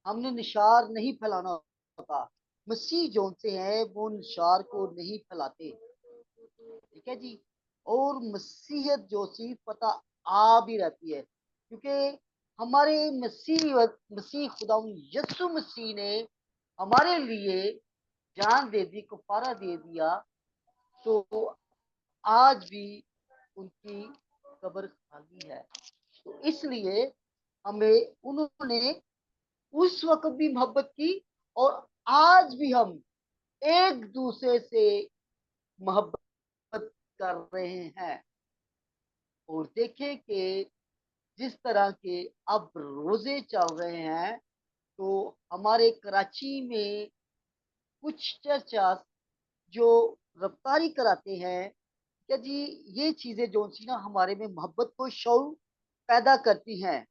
हमने निशार नहीं फैलाना होता। मसीह जो से है वो निशार को नहीं फैलाते। ठीक है जी। और मसीहत जो सी पता आ भी रहती है, क्योंकि हमारे मसीह खुदा यस्सु मसीह ने हमारे लिए जान दे दी, कफारा दे दिया। तो आज भी उनकी कब्र खाली है। तो इसलिए हमें उन्होंने उस वक्त भी मोहब्बत की, और आज भी हम एक दूसरे से मोहब्बत कर रहे हैं। और देखें कि जिस तरह के अब रोजे चल रहे हैं, तो हमारे कराची में कुछ चर्चा जो रफ्तारी कराते हैं, क्या जी, ये चीजें जो सी ना हमारे में मोहब्बत को शौर पैदा करती हैं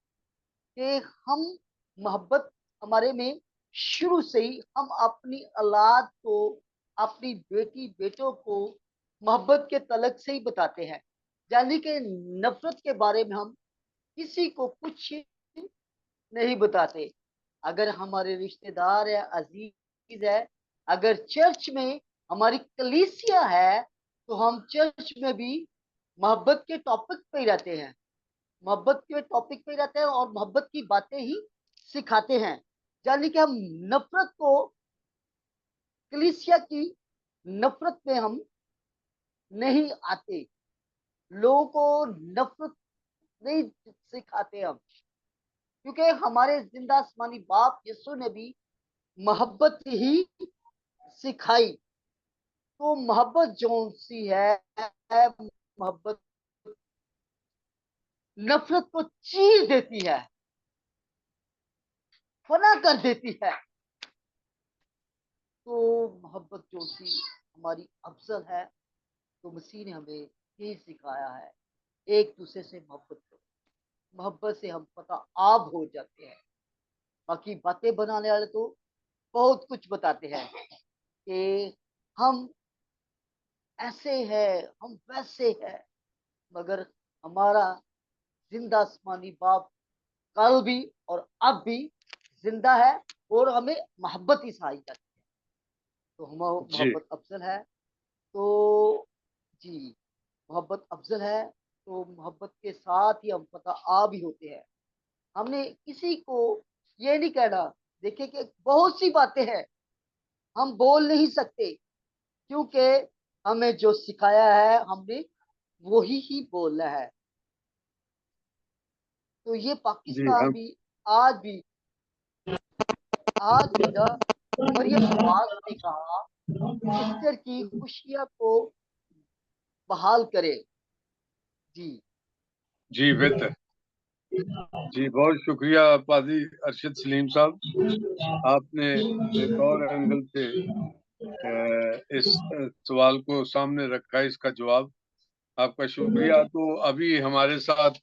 कि हम मोहब्बत हमारे में शुरू से ही, हम अपनी औलाद को, अपनी बेटी बेटों को मोहब्बत के तलक से ही बताते हैं। यानी कि नफरत के बारे में हम किसी को कुछ नहीं बताते। अगर हमारे रिश्तेदार है, अजीज है, अगर चर्च में हमारी कलीसिया है, तो हम चर्च में भी मोहब्बत के टॉपिक पे ही रहते हैं, मोहब्बत के टॉपिक पे रहते हैं और मोहब्बत की बातें ही सिखाते हैं। यानी कि हम नफरत को, कलीसिया की नफरत में हम नहीं आते, लोगों को नफरत नहीं सिखाते हम, क्योंकि हमारे जिंदा आसमानी बाप यीशु ने भी मोहब्बत ही सिखाई। तो मोहब्बत जो सी है मोहब्बत नफरत को चीर देती है, फना कर देती है। तो मोहब्बत जो सी हमारी अफजल है। तो मसीह ने हमें यही सिखाया है, एक दूसरे से मोहब्बत करो। मोहब्बत से हम पता आब हो जाते हैं। बाकी बातें बनाने वाले तो बहुत कुछ बताते हैं कि हम ऐसे हैं, हम वैसे हैं, मगर हमारा जिंदा आसमानी बाप कल भी और अब भी जिंदा है और हमें मोहब्बत ही सिखाई जाती है। तो हम जी मोहब्बत अफजल है, तो जी मोहब्बत अफजल है, तो मोहब्बत के साथ ही हम पता आ भी होते हैं। हमने किसी को ये नहीं कहना, देखिए कि बहुत सी बातें हैं हम बोल नहीं सकते, क्योंकि हमें जो सिखाया है हमने वही ही बोलना है। तो ये जी पाकिस्तान हम भी आज भी ना, मरियम नवाज ने कहा ईस्टर की खुशियां को बहाल करे। जी जी बेहतर। जी बहुत शुक्रिया पादी अरशद सलीम साहब, आपने एक और एंगल से इस सवाल को सामने रखा, इसका जवाब आपका शुक्रिया। तो अभी हमारे साथ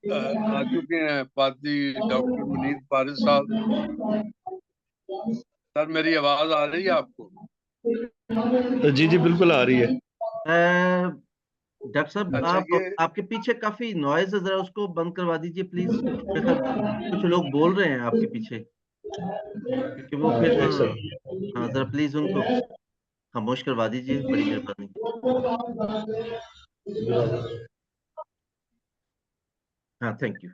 आ चुके हैं पादी डॉक्टर मुनीर फारिस साहब। सर मेरी आवाज आ रही है आपको? जी जी बिल्कुल आ रही है। डॉक्टर साहब, अच्छा आप ये आपके पीछे काफी नॉइज है, जरा उसको बंद करवा दीजिए प्लीज। देखो कुछ लोग बोल रहे हैं आपके पीछे, क्योंकि वो फिर एक सर हाँ, जरा प्लीज उनको खामोश करवा दीजिए, बड़ी मेहरबानी। हाँ, थैंक यू।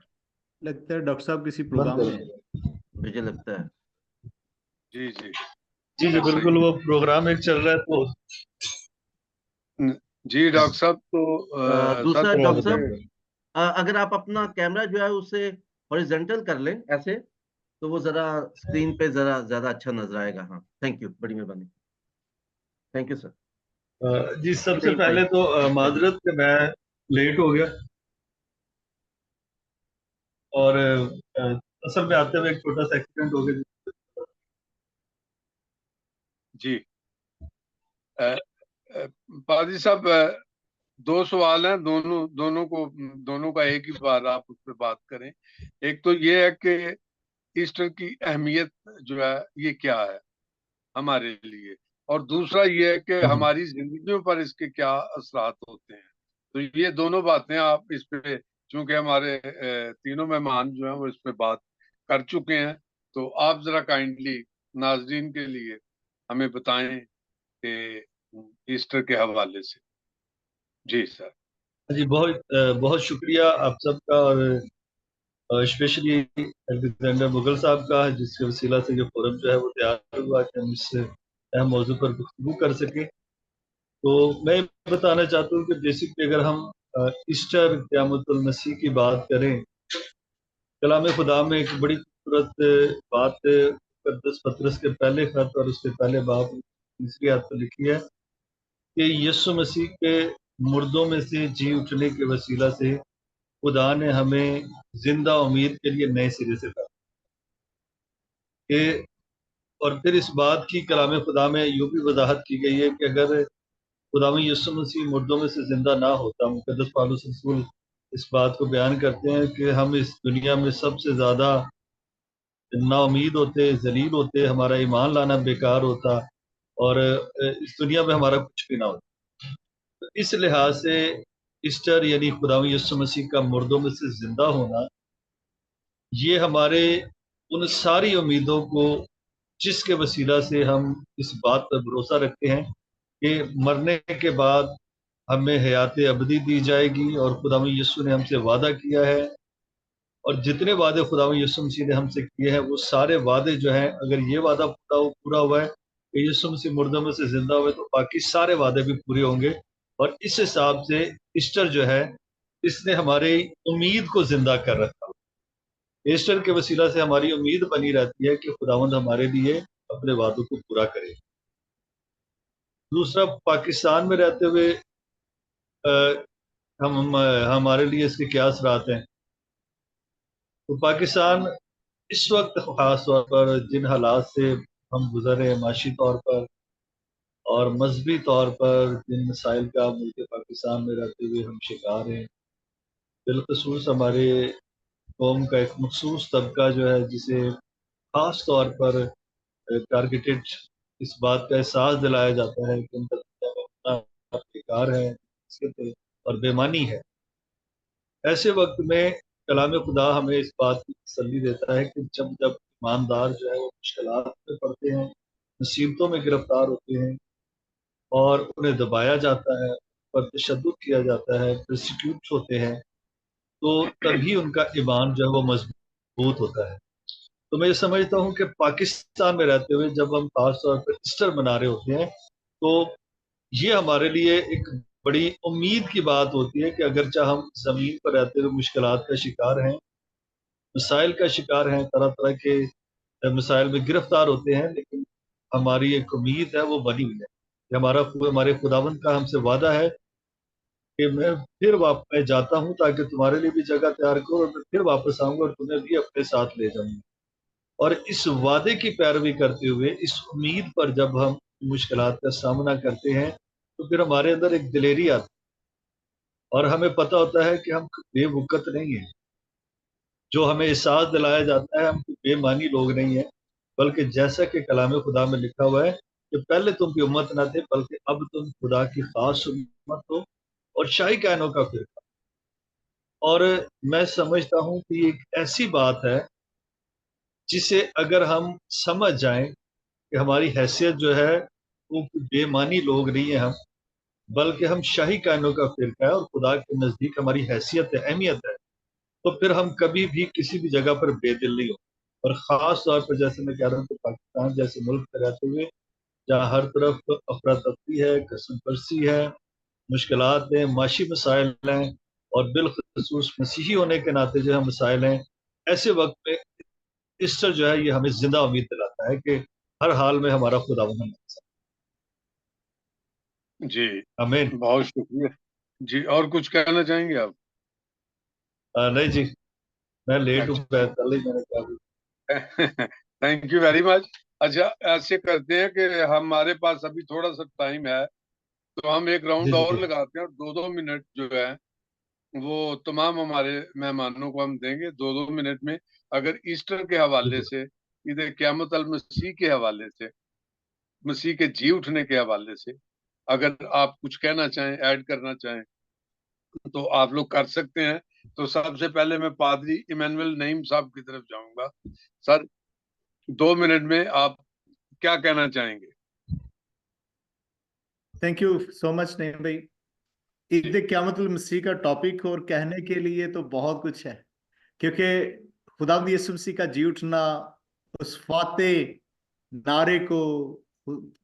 लगता है डॉक्टर साहब किसी बंद प्रोग्राम में कर। हैं। मुझे लगता है जी जी जी जी सही। बिल्कुल, वो प्रोग्राम एक चल रहा है तो जी डॉक्टर साहब, तो दूसरा सबसे डॉक्टर बंद साहब, पहले कर। अगर आप अपना कैमरा जो है उसे हॉरिजॉन्टल कर लें ऐसे, तो वो जरा स्क्रीन पे जरा ज्यादा अच्छा नजर आएगा। हाँ, थैंक यू, बड़ी मेहरबानी। Thank you sir. जी सबसे नहीं, कोई पहले तो थैंक यू। माजरत कि मैं लेट हो गया, और असल में आते हुए एक छोटा सा एक्सीडेंट हो गया। जी अ, पादी साहब, दो सवाल हैं, दोनों का एक ही बार आप उस पर बात करें। एक तो ये है कि ईस्टर की अहमियत जो है ये क्या है हमारे लिए, और दूसरा ये है कि हमारी जिंदगियों पर इसके क्या असरात होते हैं। तो ये दोनों बातें आप इस पे, चूंकि हमारे तीनों मेहमान जो हैं वो इस पे बात कर चुके हैं, तो आप जरा काइंडली नाजरीन के लिए हमें बताएं कि ईस्टर के हवाले से। जी सर। जी बहुत शुक्रिया आप सबका, और स्पेशली अलेक्जेंडर मुगल साहब का, जिसके वसीला से ये फोरम जो है वो तैयार हुआ कि हम इस अहम मौजू पर गुफ्तगू कर सकें। तो मैं बताना चाहता हूँ कि बेसिकली अगर हम ईस्टर क़यामतुल मसीह की बात करें, कलाम खुदा में एक बड़ी खूबसूरत बात मुक़द्दस पतरस के पहले खत और उसके पहले बाब तीसरी आयत पर लिखी है कि यीशु मसीह के मुर्दों में से जी उठने के वसीला से खुदा ने हमें जिंदा उम्मीद के लिए नए सिरे से पैदा किया। और फिर इस बात की कलाम खुदा में यूँ भी वजाहत की गई है कि अगर खुदावंद यीशु मसीह मुर्दों में से जिंदा ना होता, मुक़द्दस पौलुस रसूल इस बात को बयान करते हैं कि हम इस दुनिया में सबसे ज़्यादा नाउमीद होते, ज़लील होते, हमारा ईमान लाना बेकार होता, और इस दुनिया में हमारा कुछ भी ना होता। तो इस लिहाज से ईस्टर यानी खुदावंद यीशु मसीह का मुर्दों में से जिंदा होना, ये हमारे उन सारी उम्मीदों को, जिसके वसीला से हम इस बात पर भरोसा रखते हैं कि मरने के बाद हमें हयात अबदी दी जाएगी, और खुदावंद यीशु ने हमसे वादा किया है, और जितने वादे खुदावंद यीशु मसीह ने हमसे किए हैं वो सारे वादे जो हैं, अगर ये वादा पूरा हुआ है कि यीशु मसीह मुर्दों में से जिंदा हुए, तो बाकी सारे वादे भी पूरे होंगे। और इस हिसाब से ईस्टर जो है, इसने हमारी उम्मीद को जिंदा कर रखा। ईस्टर के वसीला से हमारी उम्मीद बनी रहती है कि खुदावंद हमारे लिए अपने वादों को पूरा करे। दूसरा, पाकिस्तान में रहते हुए हमारे लिए इसके क्या असरात हैं। तो पाकिस्तान इस वक्त ख़ास तौर पर जिन हालात से हम गुज़र रहे हैं, माशी तौर पर और मजहबी तौर पर, जिन मसाइल का मुल्क पाकिस्तान में रहते हुए हम शिकार हैं, बिलखसूस हमारे कौम का एक मखसूस तबका जो है, जिसे खास तौर पर टारगेटेड इस बात का एहसास दिलाया जाता है कि उनका दुनिया में अपना बेकार है, और बेमानी है। ऐसे वक्त में कलाम खुदा हमें इस बात की तसल्ली देता है कि जब जब ईमानदार जो है वो मुश्किलात में पड़ते हैं, मुसीबतों में गिरफ्तार होते हैं और उन्हें दबाया जाता है, पर तशद्दुद किया जाता है, प्रोसिक्यूट होते हैं, तो तभी उनका ईमान जो है वो मजबूत होता है। तो मैं ये समझता हूँ कि पाकिस्तान में रहते हुए जब हम खास तौर पर ईस्टर मना रहे होते हैं, तो ये हमारे लिए एक बड़ी उम्मीद की बात होती है कि अगरचे हम ज़मीन पर रहते हुए मुश्किलात का शिकार हैं, मसाइल का शिकार हैं, तरह-तरह के मसाइल में गिरफ्तार होते हैं, लेकिन हमारी एक उम्मीद है वो बनी हुई है। कि हमारे खुदावंद का हमसे वादा है कि मैं जाता हूँ ताकि तुम्हारे लिए भी जगह तैयार करूँ, और मैं फिर वापस आऊँगा और तुम्हें भी अपने साथ ले जाऊँगा। और इस वादे की पैरवी करते हुए, इस उम्मीद पर जब हम मुश्किलात का सामना करते हैं, तो फिर हमारे अंदर एक दिलेरी आती है और हमें पता होता है कि हम बेवकूफ़ नहीं हैं। जो हमें एहसास दिलाया जाता है हम बेईमानी लोग नहीं हैं, बल्कि जैसा कि कलाम खुदा में लिखा हुआ है कि पहले तुम की उम्मत न थे, बल्कि अब तुम खुदा की खास उम्मत हो और शाही कहनों का फिरका। और मैं समझता हूँ कि ये एक ऐसी बात है जिसे अगर हम समझ जाएं कि हमारी हैसियत जो है वो बेमानी लोग नहीं है हम, बल्कि हम शाही कायनों का फिरका है और खुदा के नज़दीक हमारी हैसियत है, अहमियत है, तो फिर हम कभी भी किसी भी जगह पर बेदिल नहीं हो। और ख़ास तौर पर जैसे मैं कह रहा हूँ कि पाकिस्तान जैसे मुल्क में रहते हुए जहाँ हर तरफ अफरा-तफरी है, कसम-परसी है, मुश्किलात हैं, माशी मसाइल हैं और बिलख़ुसूस मसीही होने के नाते जो है मसाइल हैं, ऐसे वक़्त में ईस्टर जो है ये हमें ज़िंदा उम्मीद दिलाता है कि हर हाल में हमारा खुदावंद हमारे साथ। जी, आमीन। बहुत शुक्रिया जी। और कुछ कहना चाहेंगे आप? नहीं जी, मैं लेट हूँ, अच्छा, पहले ही मैंने कहा। Thank you very much. अच्छा, ऐसे करते हैं कि हमारे पास अभी थोड़ा सा टाइम है, तो हम एक जी, राउंड जी, और जी। लगाते हैं और 2-2 मिनट जो है वो तमाम हमारे मेहमानों को हम देंगे। 2-2 मिनट में अगर ईस्टर के हवाले से, इधर क़यामत अल मसीह के हवाले से, मसीह के जी उठने के हवाले से अगर आप कुछ कहना चाहें, ऐड करना चाहें, तो आप लोग कर सकते हैं। तो सबसे पहले मैं पादरी इमैनुअल नईम साहब की तरफ जाऊंगा। सर, 2 मिनट में आप क्या कहना चाहेंगे? Thank you so much Naeem भाई। ईद क़यामतुल मसीह का टॉपिक और कहने के लिए तो बहुत कुछ है, क्योंकि खुदावंद यीशु मसीह का जी उठना, उस फाते नारे को,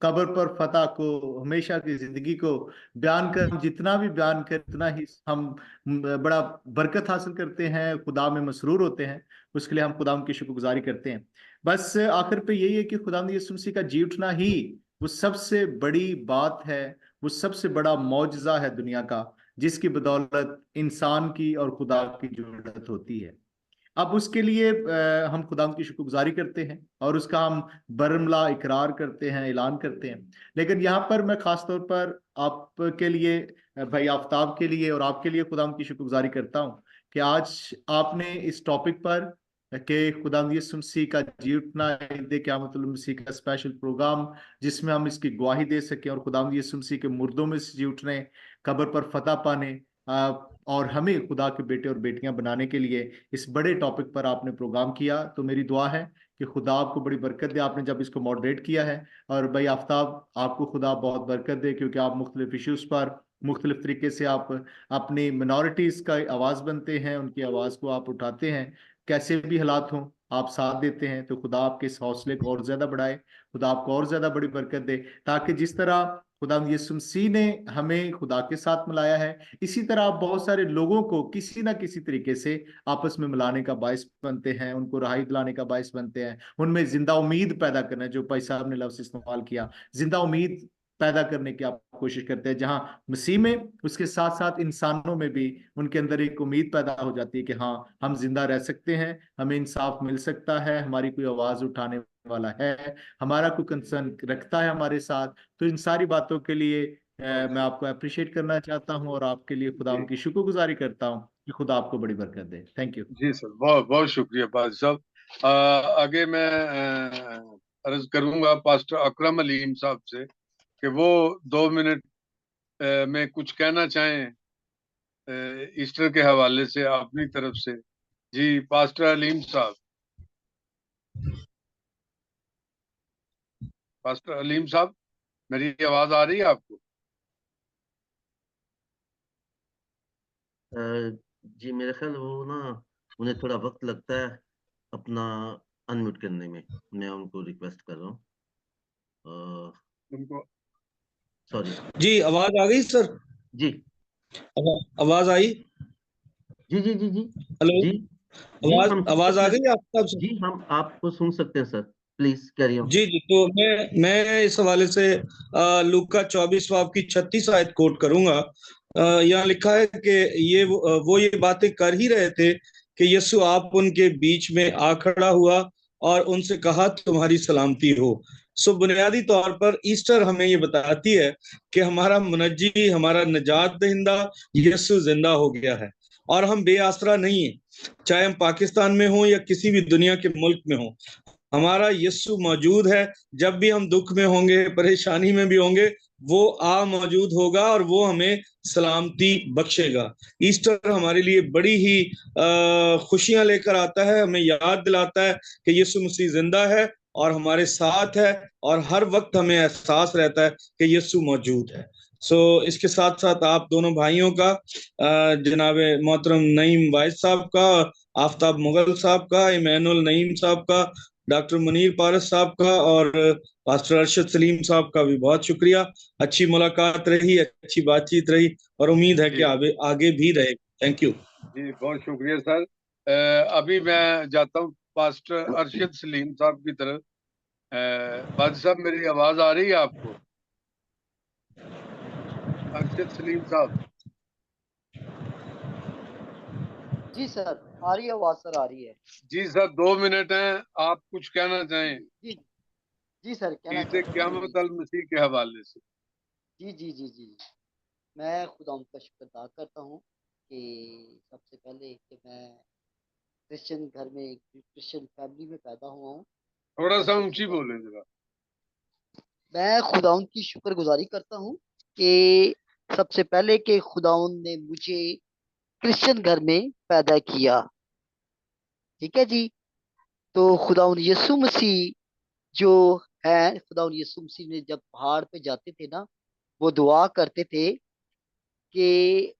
कब्र पर फतह को, हमेशा की जिंदगी को बयान कर, हम जितना भी बयान कर उतना ही हम बड़ा बरकत हासिल करते हैं, खुदा में मसरूर होते हैं। उसके लिए हम खुदा की शुक्रगुजारी करते हैं। बस आखिर पे यही है कि खुदावंद यीशु मसीह का जी उठना ही वो सबसे बड़ी बात है, वो सबसे बड़ा मौजज़ा है दुनिया का, जिसकी बदौलत इंसान की और खुदा की जुड़त होती है। अब उसके लिए हम खुदा की शुक्रगुजारी करते हैं और उसका हम बरमला इकरार करते हैं, ऐलान करते हैं। लेकिन यहाँ पर मैं खास तौर पर आपके लिए, भाई आफ्ताब के लिए और आपके लिए खुदा की शुक्रगुजारी करता हूँ कि आज आपने इस टॉपिक पर कि खुदा यीशु मसीह का जी उठना, ईद क़यामतुल मसीह का स्पेशल प्रोग्राम जिसमें हम इसकी गवाही दे सकें और खुदा यीशु मसीह के मुर्दों में से जी उठने, कब्र पर फतह पाने और हमें खुदा के बेटे और बेटियां बनाने के लिए इस बड़े टॉपिक पर आपने प्रोग्राम किया। तो मेरी दुआ है कि खुदा आपको बड़ी बरकत दे, आपने जब इसको मॉडरेट किया है। और भाई आफ्ताब, आपको खुदा बहुत बरकत दे, क्योंकि आप मुख्तलिफ इश्यूज पर मुख्तलिफ तरीके से आप अपनी मिनॉरिटीज का आवाज़ बनते हैं, उनकी आवाज़ को आप उठाते हैं, कैसे भी हालात हों आप साथ देते हैं। तो खुदा आपके इस हौसले को और ज़्यादा बढ़ाए, खुदा आपको और ज़्यादा बड़ी बरकत दे, ताकि जिस तरह खुदा यीशु मसीह ने हमें खुदा के साथ मिलाया है, इसी तरह आप बहुत सारे लोगों को किसी ना किसी तरीके से आपस में मिलाने का बायस बनते हैं, उनको राहत दिलाने का बायस बनते हैं, उनमें जिंदा उम्मीद पैदा करना, जो भाई साहब ने लफ्ज इस्तेमाल किया, जिंदा उम्मीद पैदा करने की आप कोशिश करते हैं, जहां मसीह में उसके साथ साथ इंसानों में भी उनके अंदर एक उम्मीद पैदा हो जाती है कि हाँ, हम जिंदा रह सकते हैं, हमें इंसाफ मिल सकता है, हमारी कोई आवाज उठाने वाला है, हमारा कोई कंसर्न रखता है हमारे साथ। तो इन सारी बातों के लिए मैं आपको अप्रिशिएट करना चाहता हूं और आपके लिए खुदा उनकी शुक्रगुजारी करता हूं कि खुदा आपको बड़ी बरकत दे। Thank you. जी सर, बहुत बहुत शुक्रिया पाजी साहब। आगे मैं अर्ज करूंगा पास्टर अकरम अलीम साहब से कि वो 2 मिनट में कुछ कहना चाहें ईस्टर के हवाले से अपनी तरफ से। जी पास्टर अलीम साहब, पास्टर अलीम साहब, मेरी आवाज आ रही है आपको? जी मेरे ख्याल वो ना उन्हें थोड़ा वक्त लगता है अपना अनम्यूट करने में। मैं उनको रिक्वेस्ट कर रहा हूँ। उनको सॉरी। जी आवाज आ गई सर? जी आवाज आई? जी जी जी जी हेलो, जी जी आवाज हम सुन आवाज आ सकते हैं। गई आप सब? जी हम आपको सुन सकते हैं सर, प्लीज कैरी ऑन। जी जी, तो मैं इस हवाले से लूका 24 बाब की 36 आयत कोट करूंगा। यहाँ लिखा है कि वो ये बातें कर ही रहे थे कि यीशु आप उनके बीच में आ खड़ा हुआ और उनसे कहा तुम्हारी सलामती हो। सो बुनियादी तौर पर ईस्टर हमें ये बताती है कि हमारा मुनज्जी, हमारा निजात दहिंदा यीशु जिंदा हो गया है और हम बेआसरा नहीं है, चाहे हम पाकिस्तान में हो या किसी भी दुनिया के मुल्क में हो। हमारा यीशु मौजूद है। जब भी हम दुख में होंगे, परेशानी में भी होंगे, वो मौजूद होगा और वो हमें सलामती बख्शेगा। ईस्टर हमारे लिए बड़ी ही खुशियां लेकर आता है, हमें याद दिलाता है कि यीशु मसीह जिंदा है और हमारे साथ है और हर वक्त हमें एहसास रहता है कि यीशु मौजूद है। इसके साथ साथ आप दोनों भाइयों का, जनाब मोहतरम नईम वाइस साहब का, आफ्ताब मुगल साहब का, इमानुअल नईम साहब का, डॉक्टर मुनीर पारस साहब का और पास्टर अरशद सलीम साहब का भी बहुत शुक्रिया। अच्छी मुलाकात रही, अच्छी बातचीत रही और उम्मीद है कि जी आगे भी रहे। Thank you. जी बहुत शुक्रिया सर। अभी मैं जाता हूँ पास्टर अरशद सलीम साहब की तरफ। पाजी साहब, मेरी आवाज आ रही है आपको? अरशद सलीम साहब। जी सर, आ रही है आवाज सर, आ रही है। जी सर, 2 मिनट हैं, आप कुछ कहना चाहें जी जी सर, कहना ईद चाहता हूँ क़यामत अल मसीह के हवाले से? जी जी जी जी। मैं खुदा का शुक्र अदा करता हूँ कि सबसे पहले कि मैं क्रिश्चियन घर में, एक क्रिश्चियन फैमिली में पैदा हुआ हूँ। थोड़ा सा जैसे ऊंची खुदा, बोले जरा। मैं खुदाउन की शुक्रगुजारी करता हूँ कि सबसे पहले कि खुदाउन ने मुझे क्रिश्चियन घर में पैदा किया। ठीक है जी। तो खुदाउन यीशु मसीह जो है, खुदाउन यीशु मसीह ने जब पहाड़ पे जाते थे ना, वो दुआ करते थे कि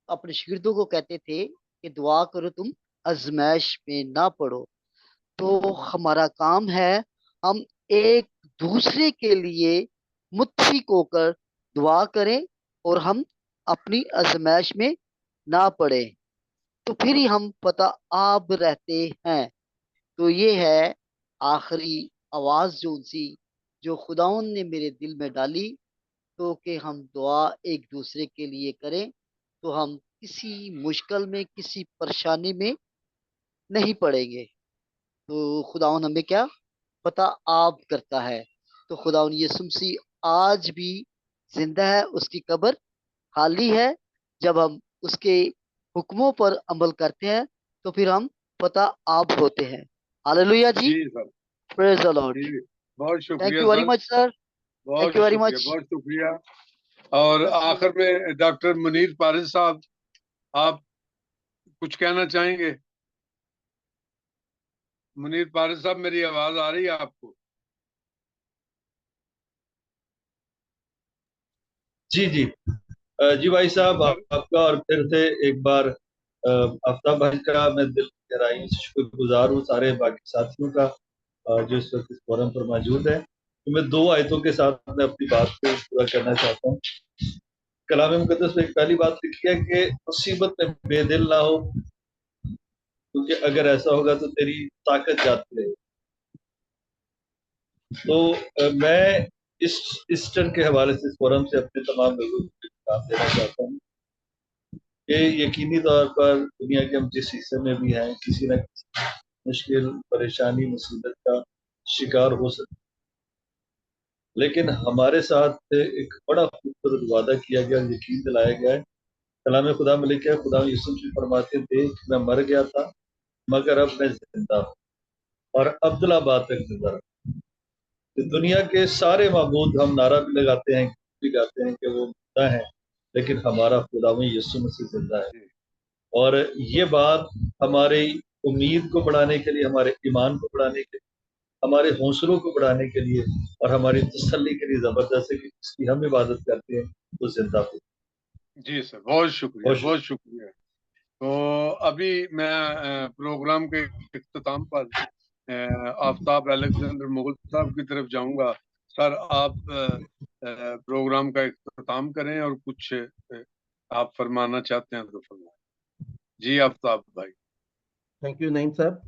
अपने शिगिर्दों को कहते थे कि दुआ करो तुम आजमाइश में ना पड़ो। तो हमारा काम है हम एक दूसरे के लिए मुत्फिक होकर दुआ करें और हम अपनी आजमाइश में ना पड़े, तो फिर ही हम पता आप रहते हैं। तो ये है आखिरी आवाज जो उनसी जो खुदाउन ने मेरे दिल में डाली, तो कि हम दुआ एक दूसरे के लिए करें, तो हम किसी मुश्किल में, किसी परेशानी में नहीं पड़ेंगे। तो खुदाउन हमें क्या पता आप करता है। तो खुदाउन यीशु मसीह आज भी जिंदा है, उसकी कब्र खाली है। जब हम उसके हुक्मों पर अमल करते हैं तो फिर हम पता आप होते हैं। हालेलुया जी। जी सर। Praise the Lord. जी बहुत थैंक शुक्रिया you very sir, much sir. Thank बहुत यू वेरी शुक्रिया, मच। बहुत शुक्रिया। और आखिर में डॉक्टर मुनीर पारिस साहब, आप कुछ कहना चाहेंगे? मुनीर पारिस साहब, मेरी आवाज आ रही है आपको? जी जी। जी भाई साहब, सर आपका और फिर से एक बार आफ्ताब भाई का मैं दिल की गहराइयों से शुक्रगुजार हूँ, सारे बाकी साथियों का जो इस वक्त इस फोरम पर मौजूद है। तो मैं 2 आयतों के साथ मैं अपनी बात को पूरा करना चाहता हूँ। कलाम मुकद्दस में एक पहली बात लिखी है कि मुसीबत में बेदिल ना हो, क्योंकि अगर ऐसा होगा तो तेरी ताकत जाती रहेगी। तो मैं इस ईस्टर के हवाले से इस फोरम से अपने तमाम लोगों को काम देना चाहता हूँ कि यकीनी तौर पर दुनिया के हम जिस हिस्से में भी हैं, किसी न किसी मुश्किल, परेशानी, मुसीबत का शिकार हो सकते, लेकिन हमारे साथ एक बड़ा खूबसूरत वादा किया गया, यकीन दिलाया गया है कलाम खुदा में लिखा है, खुदा यूसुफ जी फरमाते थे कि मैं मर गया था मगर अब मैं जिंदा हूँ और अब्दुल्लाबाद तक जिंदा रहा। तो दुनिया के सारे माबूद हम नारा भी लगाते हैं, भी गाते हैं कि वो जिंदा है, लेकिन हमारा खुदा यीशु मसीह जिंदा है। जी और ये बात हमारी उम्मीद को बढ़ाने के लिए, हमारे ईमान को बढ़ाने के लिए, हमारे हौसलों को बढ़ाने के लिए और हमारी तसल्ली के लिए जबरदस्त है कि जिसकी हम इबादत करते हैं वो जिंदा हो। जी सर, बहुत शुक्रिया, बहुत बहुत शुक्रिया। तो अभी मैं प्रोग्राम के इख्तिताम पर आफ्ताब अलेक्जेंडर मुगल साहब की तरफ जाऊंगा। सर, आप प्रोग्राम का इख्तिताम करें और कुछ आप फरमाना चाहते हैं तो फरमाएं। जी आफ्ताब भाई। थैंक यू नईम साहब।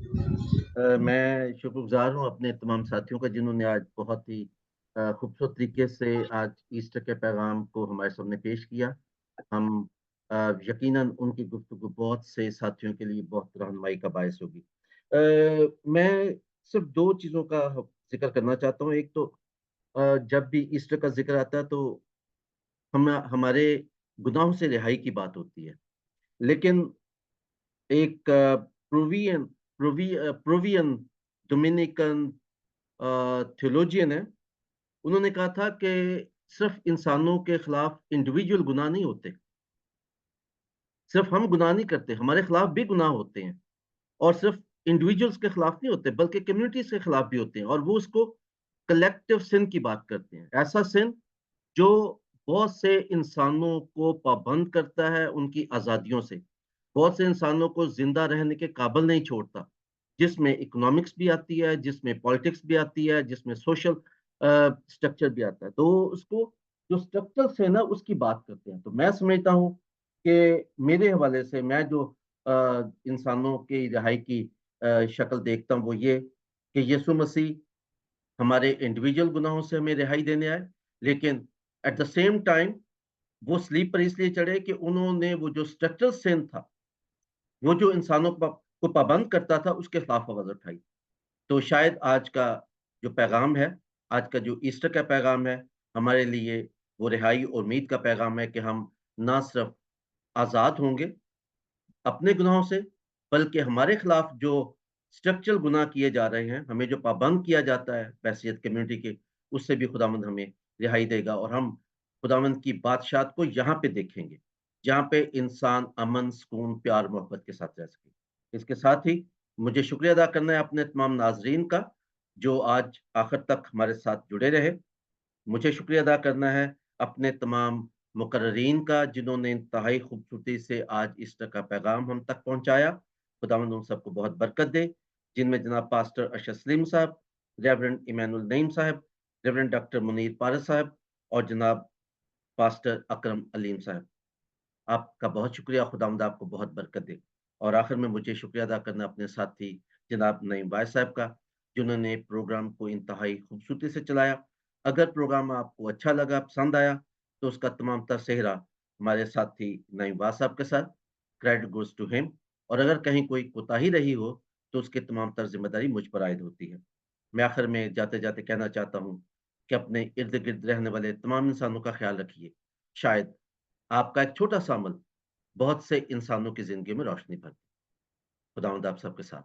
मैं शुक्रगुजार हूँ अपने तमाम साथियों का जिन्होंने आज बहुत ही खूबसूरत तरीके से आज ईस्टर के पैगाम को हमारे सामने पेश किया। हम यकीनन उनकी गुफ्तगू बहुत से साथियों के लिए बहुत रहनुमाई का बायस होगी। मैं सिर्फ दो चीज़ों का जिक्र करना चाहता हूँ। एक तो जब भी ईस्टर का जिक्र आता है तो हम हमारे गुनाहों से रिहाई की बात होती है, लेकिन एक प्रोवियन डोमिनिकन थियोलॉजियन है, उन्होंने कहा था कि सिर्फ इंसानों के खिलाफ इंडिविजुअल गुनाह नहीं होते, सिर्फ हम गुनाह नहीं करते, हमारे खिलाफ भी गुनाह होते हैं, और सिर्फ इंडिविजुअल्स के खिलाफ नहीं होते बल्कि कम्युनिटीज के खिलाफ भी होते हैं, और वो उसको कलेक्टिव सिन की बात करते हैं। ऐसा सिन जो बहुत से इंसानों को पाबंद करता है उनकी आज़ादियों से, बहुत से इंसानों को जिंदा रहने के काबिल नहीं छोड़ता, जिसमें इकोनॉमिक्स भी आती है, जिसमें पॉलिटिक्स भी आती है, जिसमें सोशल स्ट्रक्चर भी आता है। तो उसको जो स्ट्रक्चर से ना उसकी बात करते हैं। तो मैं समझता हूँ कि मेरे हवाले से मैं जो इंसानों की रिहाई की शक्ल देखता हूँ वो ये कि यीशु मसीह हमारे इंडिविजुअल गुनाहों से हमें रिहाई देने आए, लेकिन एट द सेम टाइम वो स्लीप पर इसलिए चढ़े कि उन्होंने वो जो स्ट्रक्चरल सिन था, वो जो इंसानों को पाबंद करता था, उसके खिलाफ आवाज उठाई। तो शायद आज का जो पैगाम है, आज का जो ईस्टर का पैगाम है, हमारे लिए वो रिहाई और उम्मीद का पैगाम है कि हम ना सिर्फ आज़ाद होंगे अपने गुनाहों से, बल्कि हमारे खिलाफ जो स्ट्रक्चरल गुनाह किए जा रहे हैं, हमें जो पाबंद किया जाता है बैसियत कम्युनिटी के, उससे भी खुदावंद हमें रिहाई देगा और हम खुदावंद की बादशाहत को यहाँ पे देखेंगे, जहाँ पे इंसान अमन, सुकून, प्यार, मोहब्बत के साथ रह सके। इसके साथ ही मुझे शुक्रिया अदा करना है अपने तमाम नाज़रीन का, जो आज आखिर तक हमारे साथ जुड़े रहे। मुझे शुक्रिया अदा करना है अपने तमाम मुकर्रीन का, जिन्होंने इंतहाई खूबसूरती से आज ईस्टर का पैगाम हम तक पहुँचाया। खुदावंद उन सबको बहुत बरकत दे, जिनमें जनाब पास्टर अरशद सलीम साहब, रेवरेंड इमैनुअल नईम साहब, रेवरेंड डॉक्टर मुनीर पारस साहब और जनाब पास्टर अकरम अलीम साहब। आपका बहुत शुक्रिया, खुदावंद आपको बहुत बरकत दे। और आखिर में मुझे शुक्रिया अदा करना अपने साथी जनाब नईम बाय साहब का, जिन्होंने प्रोग्राम को इंतहाई खूबसूरती से चलाया। अगर प्रोग्राम आपको अच्छा लगा, पसंद आया, तो उसका तमाम तर सेहरा हमारे साथी नईम बाय साहब के साथ, क्रेडिट गोज़ टू हिम। और अगर कहीं कोई कोताही रही हो, तो उसकी तमाम तर ज़िम्मेदारी मुझ पर आयद होती है। मैं आखिर में जाते-जाते कहना चाहता हूँ कि अपने इर्द-गिर्द रहने वाले तमाम इंसानों का ख्याल रखिए। शायद आपका एक छोटा-सा अमल बहुत से इंसानों की ज़िंदगी में रोशनी भर दे। खुदावंद आप सबके साथ।